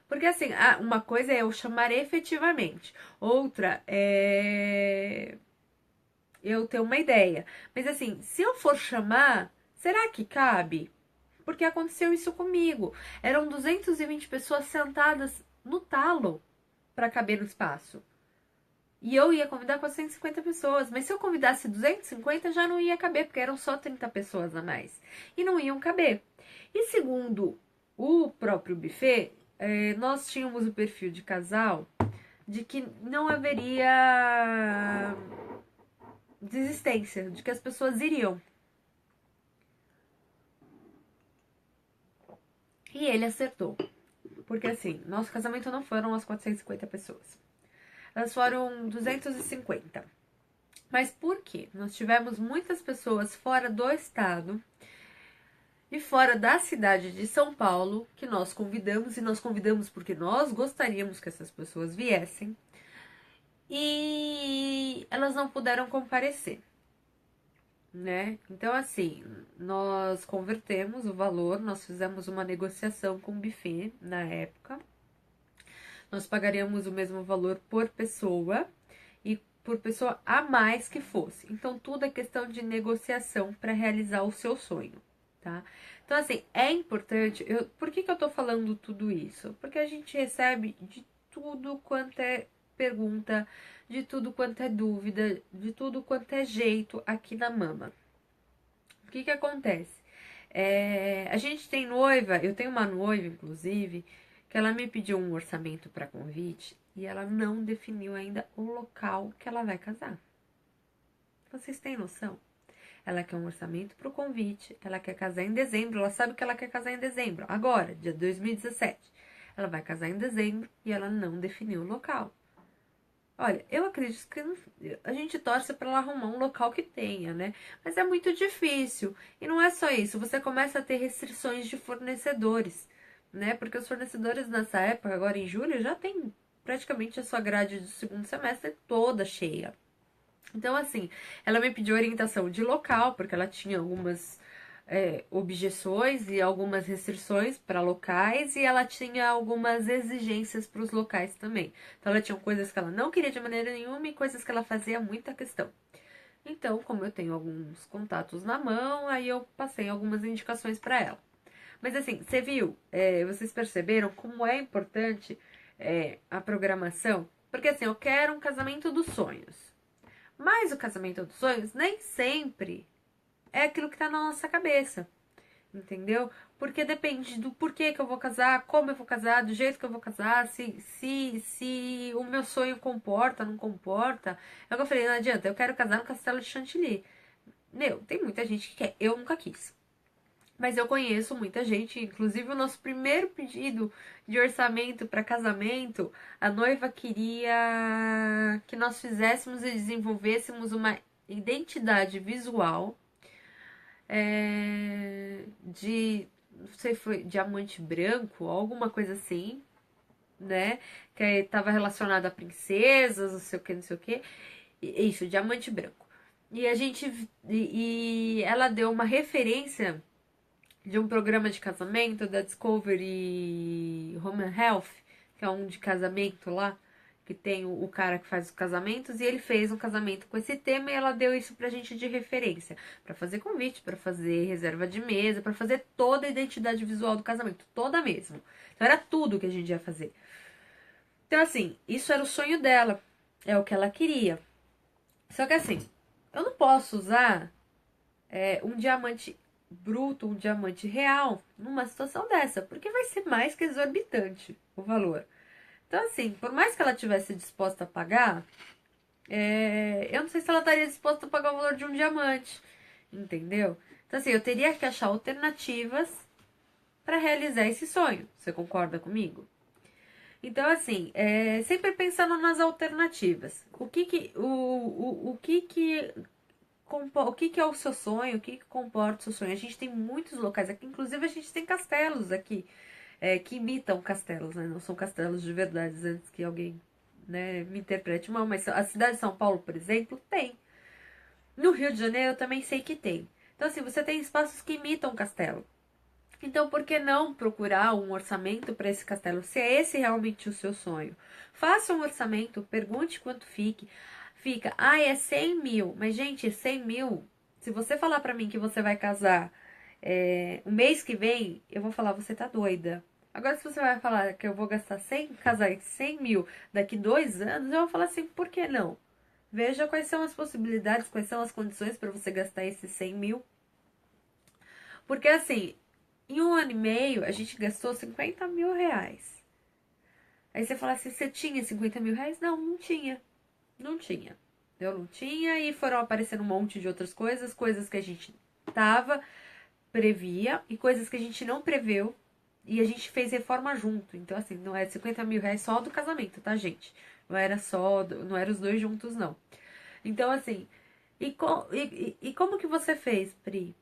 Speaker 1: Porque assim, uma coisa é eu chamar efetivamente, outra é eu ter uma ideia. Mas assim, se eu for chamar, será que cabe? Porque aconteceu isso comigo. Eram 220 pessoas sentadas no talo para caber no espaço. E eu ia convidar 450 pessoas. Mas se eu convidasse 250, já não ia caber, porque eram só 30 pessoas a mais. E não iam caber. E segundo o próprio buffet, nós tínhamos o perfil de casal de que não haveria desistência, de que as pessoas iriam. E ele acertou. Porque assim, nosso casamento não foram as 450 pessoas. Elas foram 250. Mas por quê? Nós tivemos muitas pessoas fora do estado e fora da cidade de São Paulo que nós convidamos, e nós convidamos porque nós gostaríamos que essas pessoas viessem. E elas não puderam comparecer, né? Então, assim, nós convertemos o valor, nós fizemos uma negociação com o buffet na época. Nós pagaríamos o mesmo valor por pessoa e por pessoa a mais que fosse. Então, tudo é questão de negociação para realizar o seu sonho, tá? Então, assim, é importante. Por que eu tô falando tudo isso? Porque a gente recebe de tudo quanto é pergunta, de tudo quanto é dúvida, de tudo quanto é jeito aqui na Mama. O que acontece? A gente tem noiva, eu tenho uma noiva, inclusive, que ela me pediu um orçamento para convite e ela não definiu ainda o local que ela vai casar. Vocês têm noção? Ela quer um orçamento para o convite, ela quer casar em dezembro, ela sabe que ela quer casar em dezembro, agora, dia 2017. Ela vai casar em dezembro e ela não definiu o local. Olha, eu acredito que a gente torce para ela arrumar um local que tenha, né? Mas é muito difícil. E não é só isso, você começa a ter restrições de fornecedores, né? Porque os fornecedores nessa época, agora em julho, já tem praticamente a sua grade do segundo semestre toda cheia. Então, assim, ela me pediu orientação de local, porque ela tinha algumas objeções e algumas restrições para locais, e ela tinha algumas exigências para os locais também. Então, ela tinha coisas que ela não queria de maneira nenhuma e coisas que ela fazia muita questão. Então, como eu tenho alguns contatos na mão, aí eu passei algumas indicações para ela. Mas assim, você viu, vocês perceberam como é importante a programação? Porque assim, eu quero um casamento dos sonhos. Mas o casamento dos sonhos nem sempre é aquilo que tá na nossa cabeça, entendeu? Porque depende do porquê que eu vou casar, como eu vou casar, do jeito que eu vou casar, se o meu sonho comporta, não comporta. É o que eu falei, não adianta, eu quero casar no Castelo de Chantilly. Meu, tem muita gente que quer, eu nunca quis. Mas eu conheço muita gente, inclusive o nosso primeiro pedido de orçamento para casamento, a noiva queria que nós fizéssemos e desenvolvêssemos uma identidade visual de, não sei, foi diamante branco, alguma coisa assim, né? Que estava relacionada a princesas, não sei o que, não sei o que. Isso, diamante branco. E a gente. E ela deu uma referência de um programa de casamento da Discovery Home and Health, que é um de casamento lá, que tem o cara que faz os casamentos, e ele fez um casamento com esse tema e ela deu isso pra gente de referência, pra fazer convite, pra fazer reserva de mesa, pra fazer toda a identidade visual do casamento, toda mesmo. Então era tudo que a gente ia fazer. Então assim, isso era o sonho dela, é o que ela queria. Só que assim, eu não posso usar um diamante bruto, um diamante real, numa situação dessa, porque vai ser mais que exorbitante o valor. Então, assim, por mais que ela tivesse disposta a pagar, eu não sei se ela estaria disposta a pagar o valor de um diamante, entendeu? Então, assim, eu teria que achar alternativas para realizar esse sonho. Você concorda comigo? Então, assim, sempre pensando nas alternativas. O que que é o seu sonho? O que que comporta o seu sonho? A gente tem muitos locais aqui, inclusive a gente tem castelos aqui, que imitam castelos, né? Não são castelos de verdade, antes que alguém, né, me interprete mal, mas a cidade de São Paulo, por exemplo, tem. No Rio de Janeiro eu também sei que tem. Então, assim, você tem espaços que imitam castelo. Então, por que não procurar um orçamento para esse castelo, se é esse realmente o seu sonho? Faça um orçamento, pergunte quanto fica. Ah, é 100 mil. Mas, gente, 100 mil, se você falar para mim que você vai casar o mês que vem, eu vou falar, você tá doida. Agora, se você vai falar que eu vou gastar 100, casar em 100 mil daqui 2 anos, eu vou falar assim, por que não? Veja quais são as possibilidades, quais são as condições para você gastar esses 100 mil. Porque, assim, em 1 ano e meio, a gente gastou 50 mil reais. Aí você fala assim, você tinha 50 mil reais? Não, não tinha. Não tinha. Eu não tinha e foram aparecendo um monte de outras coisas, coisas que a gente tava, previa e coisas que a gente não preveu. E a gente fez reforma junto. Então, assim, não é 50 mil reais só do casamento, tá, gente? Não era só, não era os dois juntos, não. Então, assim, e como que você fez, Pri?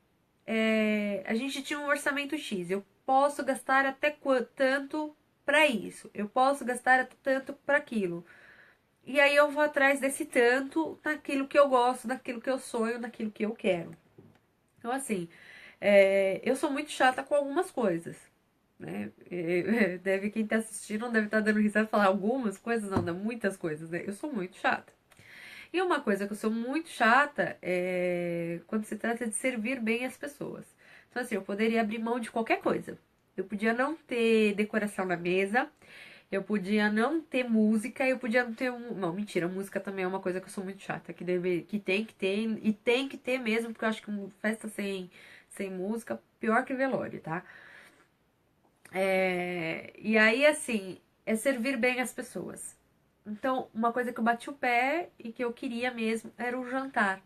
Speaker 1: A gente tinha um orçamento X. Eu posso gastar até tanto para isso. Eu posso gastar até tanto para aquilo. E aí eu vou atrás desse tanto naquilo que eu gosto, naquilo que eu sonho, naquilo que eu quero. Então, assim, eu sou muito chata com algumas coisas, né? Quem tá assistindo não deve estar dando risada e falar algumas coisas, não, muitas coisas, né? Eu sou muito chata. E uma coisa que eu sou muito chata é quando se trata de servir bem as pessoas. Então, assim, eu poderia abrir mão de qualquer coisa. Eu podia não ter decoração na mesa, eu podia não ter música, eu podia não ter um. Não, mentira, música também é uma coisa que eu sou muito chata, que tem que ter, e tem que ter mesmo, porque eu acho que uma festa sem música, pior que velório, tá? E aí, assim, é servir bem as pessoas. Então, uma coisa que eu bati o pé e que eu queria mesmo era o jantar.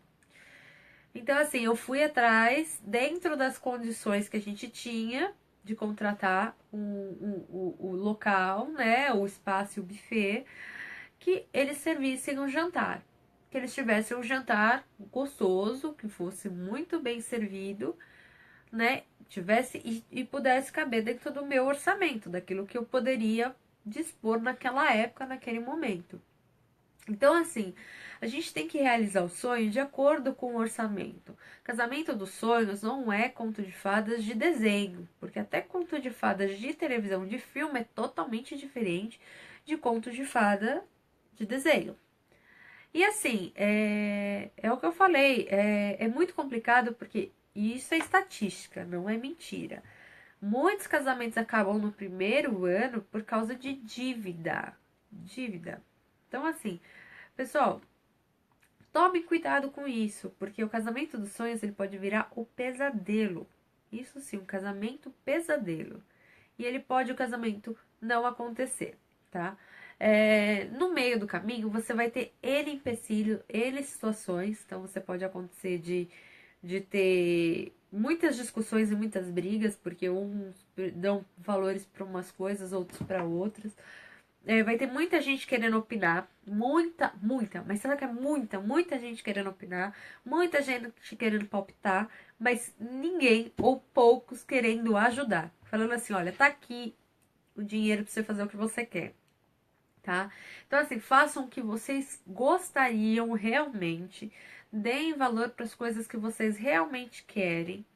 Speaker 1: Então, assim, eu fui atrás, dentro das condições que a gente tinha, de contratar o local, né? O espaço e o buffet, que eles servissem um jantar. Que eles tivessem um jantar gostoso, que fosse muito bem servido, né? Tivesse e pudesse caber dentro do meu orçamento, daquilo que eu poderia dispor naquela época, naquele momento. Então, assim, a gente tem que realizar o sonho de acordo com o orçamento. Casamento dos Sonhos não é conto de fadas de desenho, porque até conto de fadas de televisão, de filme, é totalmente diferente de conto de fada de desenho. E assim, é o que eu falei, é muito complicado porque isso é estatística, não é mentira. Muitos casamentos acabam no primeiro ano por causa de dívida. Dívida. Então, assim, pessoal, tome cuidado com isso, porque o casamento dos sonhos ele pode virar o pesadelo. Isso sim, um casamento pesadelo. E ele pode o casamento não acontecer, tá? No meio do caminho, você vai ter N empecilho, N situações. Então, você pode acontecer de ter muitas discussões e muitas brigas, porque uns dão valores para umas coisas, outros para outras. Vai ter muita gente querendo opinar, muita, mas será que é muita gente querendo opinar, muita gente querendo palpitar, mas ninguém ou poucos querendo ajudar. Falando assim, olha, tá aqui o dinheiro para você fazer o que você quer, tá? Então, assim, façam o que vocês gostariam realmente, deem valor para as coisas que vocês realmente querem,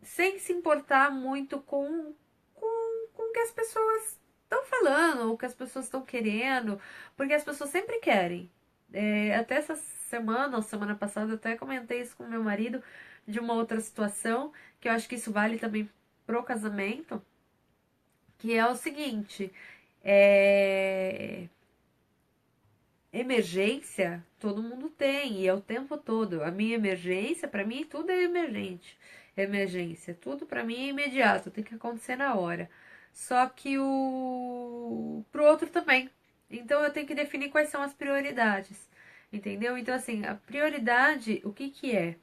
Speaker 1: sem se importar muito com o que as pessoas estão falando, o que as pessoas estão querendo, porque as pessoas sempre querem. Até essa semana, ou semana passada, eu até comentei isso com meu marido de uma outra situação, que eu acho que isso vale também pro casamento, que é o seguinte, é, emergência todo mundo tem, e é o tempo todo. A minha emergência, pra mim, tudo é emergente. Emergência, tudo pra mim é imediato, tem que acontecer na hora. Só que o pro outro também. Então eu tenho que definir quais são as prioridades. Entendeu? Então assim, a prioridade, o que que é?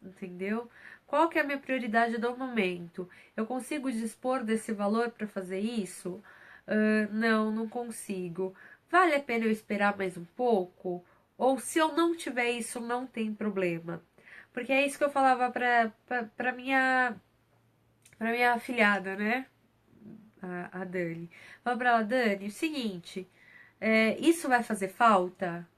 Speaker 1: Entendeu? Qual que é a minha prioridade do momento? Eu consigo dispor desse valor para fazer isso? Não, não consigo. Vale a pena eu esperar mais um pouco? Ou se eu não tiver isso, não tem problema? Porque é isso que eu falava para minha afilhada, né? A Dani. Falava pra ela, Dani, o seguinte, isso vai fazer falta?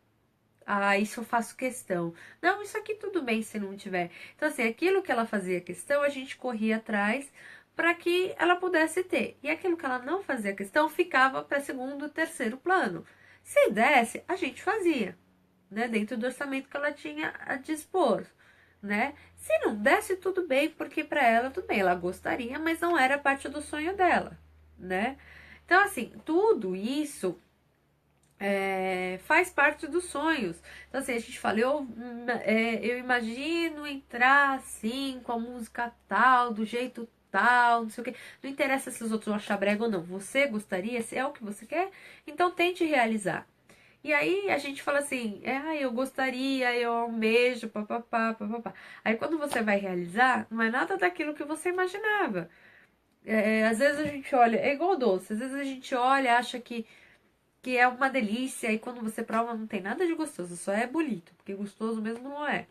Speaker 1: Ah, isso eu faço questão. Não, isso aqui tudo bem se não tiver. Então, assim, aquilo que ela fazia questão, a gente corria atrás para que ela pudesse ter. E aquilo que ela não fazia questão ficava para segundo, terceiro plano. Se desse, a gente fazia, né? Dentro do orçamento que ela tinha a dispor, né? Se não desse, tudo bem, porque para ela, tudo bem, ela gostaria, mas não era parte do sonho dela, né? Então, assim, tudo isso faz parte dos sonhos. Então, assim, a gente fala, eu imagino entrar assim, com a música tal, do jeito tal, não sei o quê. Não interessa se os outros vão achar brega ou não. Você gostaria, se é o que você quer, então tente realizar. E aí a gente fala assim, eu gostaria, eu almejo, papapá, papapá. Aí quando você vai realizar, não é nada daquilo que você imaginava. Às vezes a gente olha, é igual doce, às vezes a gente olha, acha que é uma delícia, e quando você prova não tem nada de gostoso, só é bonito, porque gostoso mesmo não é.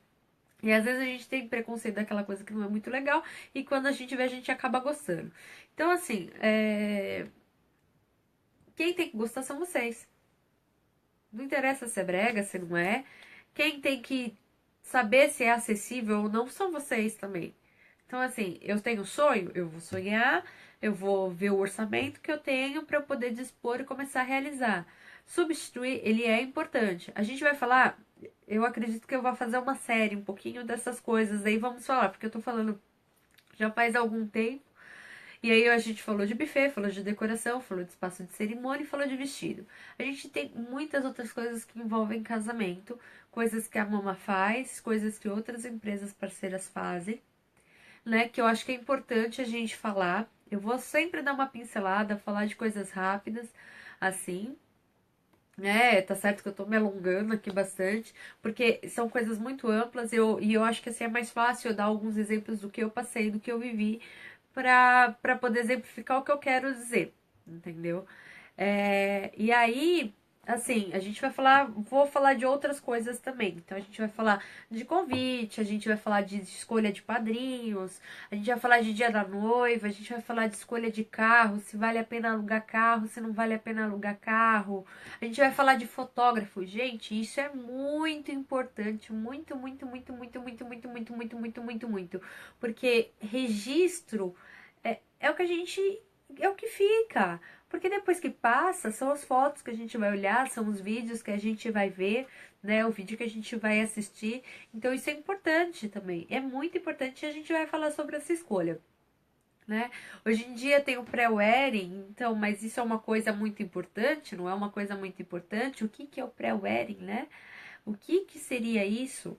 Speaker 1: E às vezes a gente tem preconceito daquela coisa que não é muito legal, e quando a gente vê, a gente acaba gostando. Então, assim, quem tem que gostar são vocês. Não interessa se é brega, se não é. Quem tem que saber se é acessível ou não são vocês também. Então, assim, eu tenho sonho, eu vou sonhar, eu vou ver o orçamento que eu tenho para eu poder dispor e começar a realizar. Substituir, ele é importante. A gente vai falar, eu acredito que eu vou fazer uma série um pouquinho dessas coisas aí, vamos falar, porque eu tô falando já faz algum tempo. E aí a gente falou de buffet, falou de decoração, falou de espaço de cerimônia e falou de vestido. A gente tem muitas outras coisas que envolvem casamento, coisas que a Mama faz, coisas que outras empresas parceiras fazem, né? Que eu acho que é importante a gente falar. Eu vou sempre dar uma pincelada, falar de coisas rápidas, assim, né? Tá certo que eu tô me alongando aqui bastante, porque são coisas muito amplas e eu acho que assim é mais fácil eu dar alguns exemplos do que eu passei, do que eu vivi, para poder exemplificar o que eu quero dizer, entendeu? E aí, assim, a gente vai falar, vou falar de outras coisas também. Então, a gente vai falar de convite, a gente vai falar de escolha de padrinhos, a gente vai falar de dia da noiva, a gente vai falar de escolha de carro, se vale a pena alugar carro, se não vale a pena alugar carro. A gente vai falar de fotógrafo. Gente, isso é muito importante, muito, muito, muito, muito, muito, muito, muito, muito, muito, muito, muito. Porque registro é o que a gente, é o que fica. Porque depois que passa, são as fotos que a gente vai olhar, são os vídeos que a gente vai ver, né? O vídeo que a gente vai assistir. Então isso é importante também. É muito importante e a gente vai falar sobre essa escolha, né? Hoje em dia tem o pré-wedding, então, mas isso é uma coisa muito importante, não é uma coisa muito importante? O que que é o pré-wedding, né? O que que seria isso?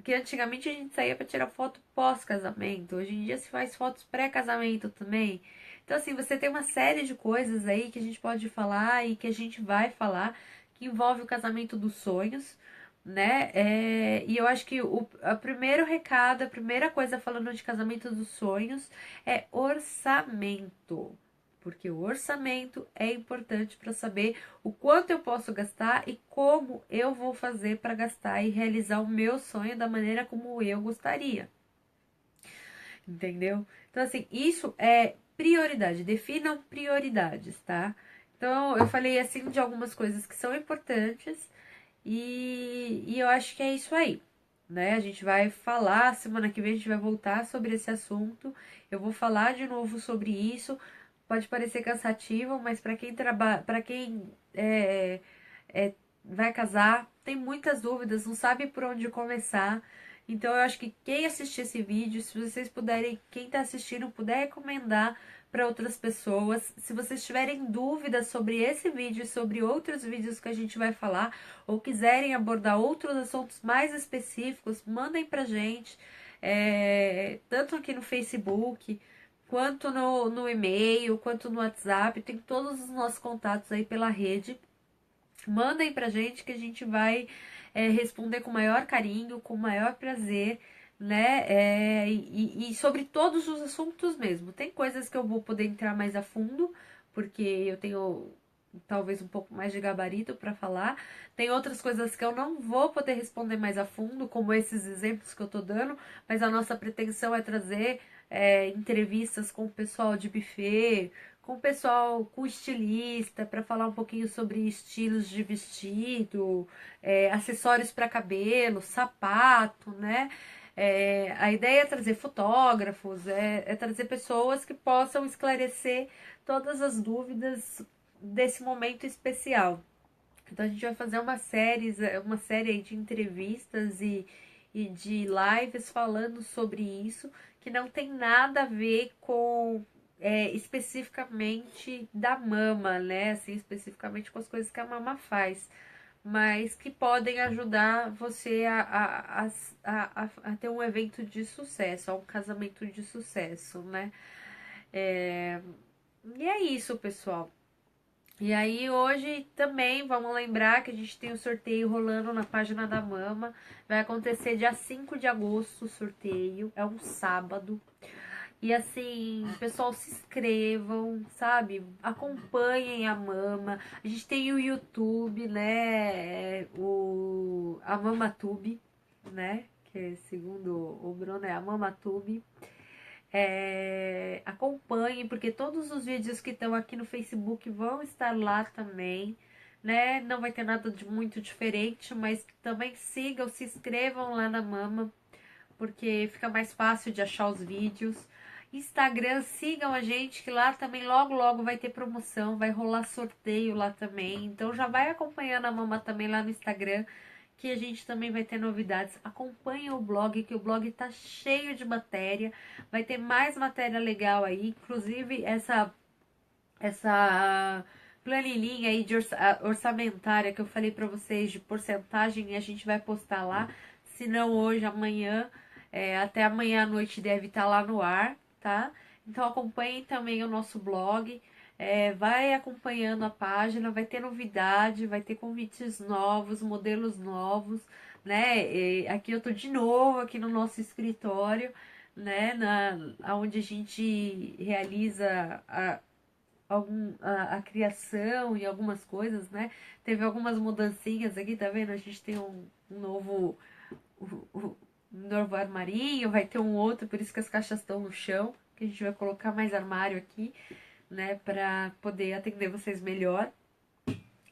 Speaker 1: Que antigamente a gente saía para tirar foto pós-casamento, hoje em dia se faz fotos pré-casamento também. Então, assim, você tem uma série de coisas aí que a gente pode falar e que a gente vai falar que envolve o casamento dos sonhos, né? E eu acho que a primeiro recado, a primeira coisa falando de casamento dos sonhos é orçamento. Porque o orçamento é importante para saber o quanto eu posso gastar e como eu vou fazer para gastar e realizar o meu sonho da maneira como eu gostaria. Entendeu? Então, assim, isso é prioridade. Definam prioridades, tá? Então, eu falei assim de algumas coisas que são importantes e eu acho que é isso aí, né? A gente vai falar, semana que vem a gente vai voltar sobre esse assunto. Eu vou falar de novo sobre isso, pode parecer cansativo, mas para quem trabalha, para quem é, vai casar, tem muitas dúvidas, não sabe por onde começar. Então eu acho que quem assistir esse vídeo, se vocês puderem, quem está assistindo puder recomendar para outras pessoas. Se vocês tiverem dúvidas sobre esse vídeo e sobre outros vídeos que a gente vai falar, ou quiserem abordar outros assuntos mais específicos, mandem pra gente, tanto aqui no Facebook, quanto no e-mail, quanto no WhatsApp, tem todos os nossos contatos aí pela rede. Mandem pra gente que a gente vai responder com o maior carinho, com o maior prazer, né? E sobre todos os assuntos mesmo. Tem coisas que eu vou poder entrar mais a fundo, porque eu tenho talvez um pouco mais de gabarito para falar. Tem outras coisas que eu não vou poder responder mais a fundo, como esses exemplos que eu tô dando, mas a nossa pretensão é trazer entrevistas com o pessoal de buffet, com o pessoal, com estilista, para falar um pouquinho sobre estilos de vestido, acessórios para cabelo, sapato, né? A ideia é trazer fotógrafos, é trazer pessoas que possam esclarecer todas as dúvidas desse momento especial. Então a gente vai fazer uma série aí de entrevistas e de lives falando sobre isso, que não tem nada a ver com especificamente da mama, né? Assim, especificamente com as coisas que a mama faz, mas que podem ajudar você a ter um evento de sucesso, a um casamento de sucesso, né? E é isso, pessoal. E aí hoje também vamos lembrar que a gente tem o sorteio rolando na página da Mama. Vai acontecer dia 5 de agosto o sorteio, é um sábado. E assim, pessoal, se inscrevam, sabe? Acompanhem a Mama. A gente tem o YouTube, né? A MamaTube, né? Que segundo o Bruno é a MamaTube. Acompanhem, porque todos os vídeos que estão aqui no Facebook vão estar lá também, né? Não vai ter nada de muito diferente, mas também sigam, se inscrevam lá na Mama, porque fica mais fácil de achar os vídeos. Instagram, sigam a gente, que lá também logo logo vai ter promoção, vai rolar sorteio lá também. Então já vai acompanhando a Mama também lá no Instagram, que a gente também vai ter novidades. Acompanhe o blog, que o blog tá cheio de matéria. Vai ter mais matéria legal aí, inclusive essa planilhinha aí de orçamentária que eu falei para vocês de porcentagem, a gente vai postar lá. Se não hoje, amanhã, até amanhã à noite deve estar lá no ar, tá? Então acompanhem também o nosso blog. Vai acompanhando a página, vai ter novidade, vai ter convites novos, modelos novos, né? Aqui eu tô de novo aqui no nosso escritório, né? Onde a gente realiza a criação e algumas coisas, né? Teve algumas mudancinhas aqui, tá vendo? A gente tem um novo, um novo armarinho, vai ter um outro, por isso que as caixas estão no chão, que a gente vai colocar mais armário aqui, né? Pra poder atender vocês melhor.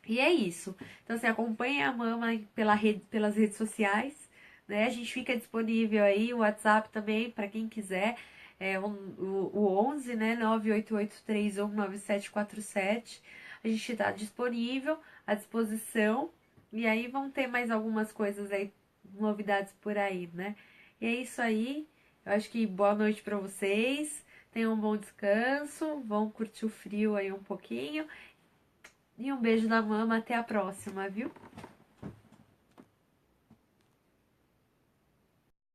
Speaker 1: E é isso. Então, assim, acompanhe a Mama pelas redes sociais, né? A gente fica disponível aí, o WhatsApp também, para quem quiser. O 11, né? 988319747. A gente está disponível, à disposição. E aí vão ter mais algumas coisas aí, novidades por aí, né? E é isso aí. Eu acho que boa noite para vocês. Tenham um bom descanso. Vão curtir o frio aí um pouquinho. E um beijo da Mama, até a próxima, viu?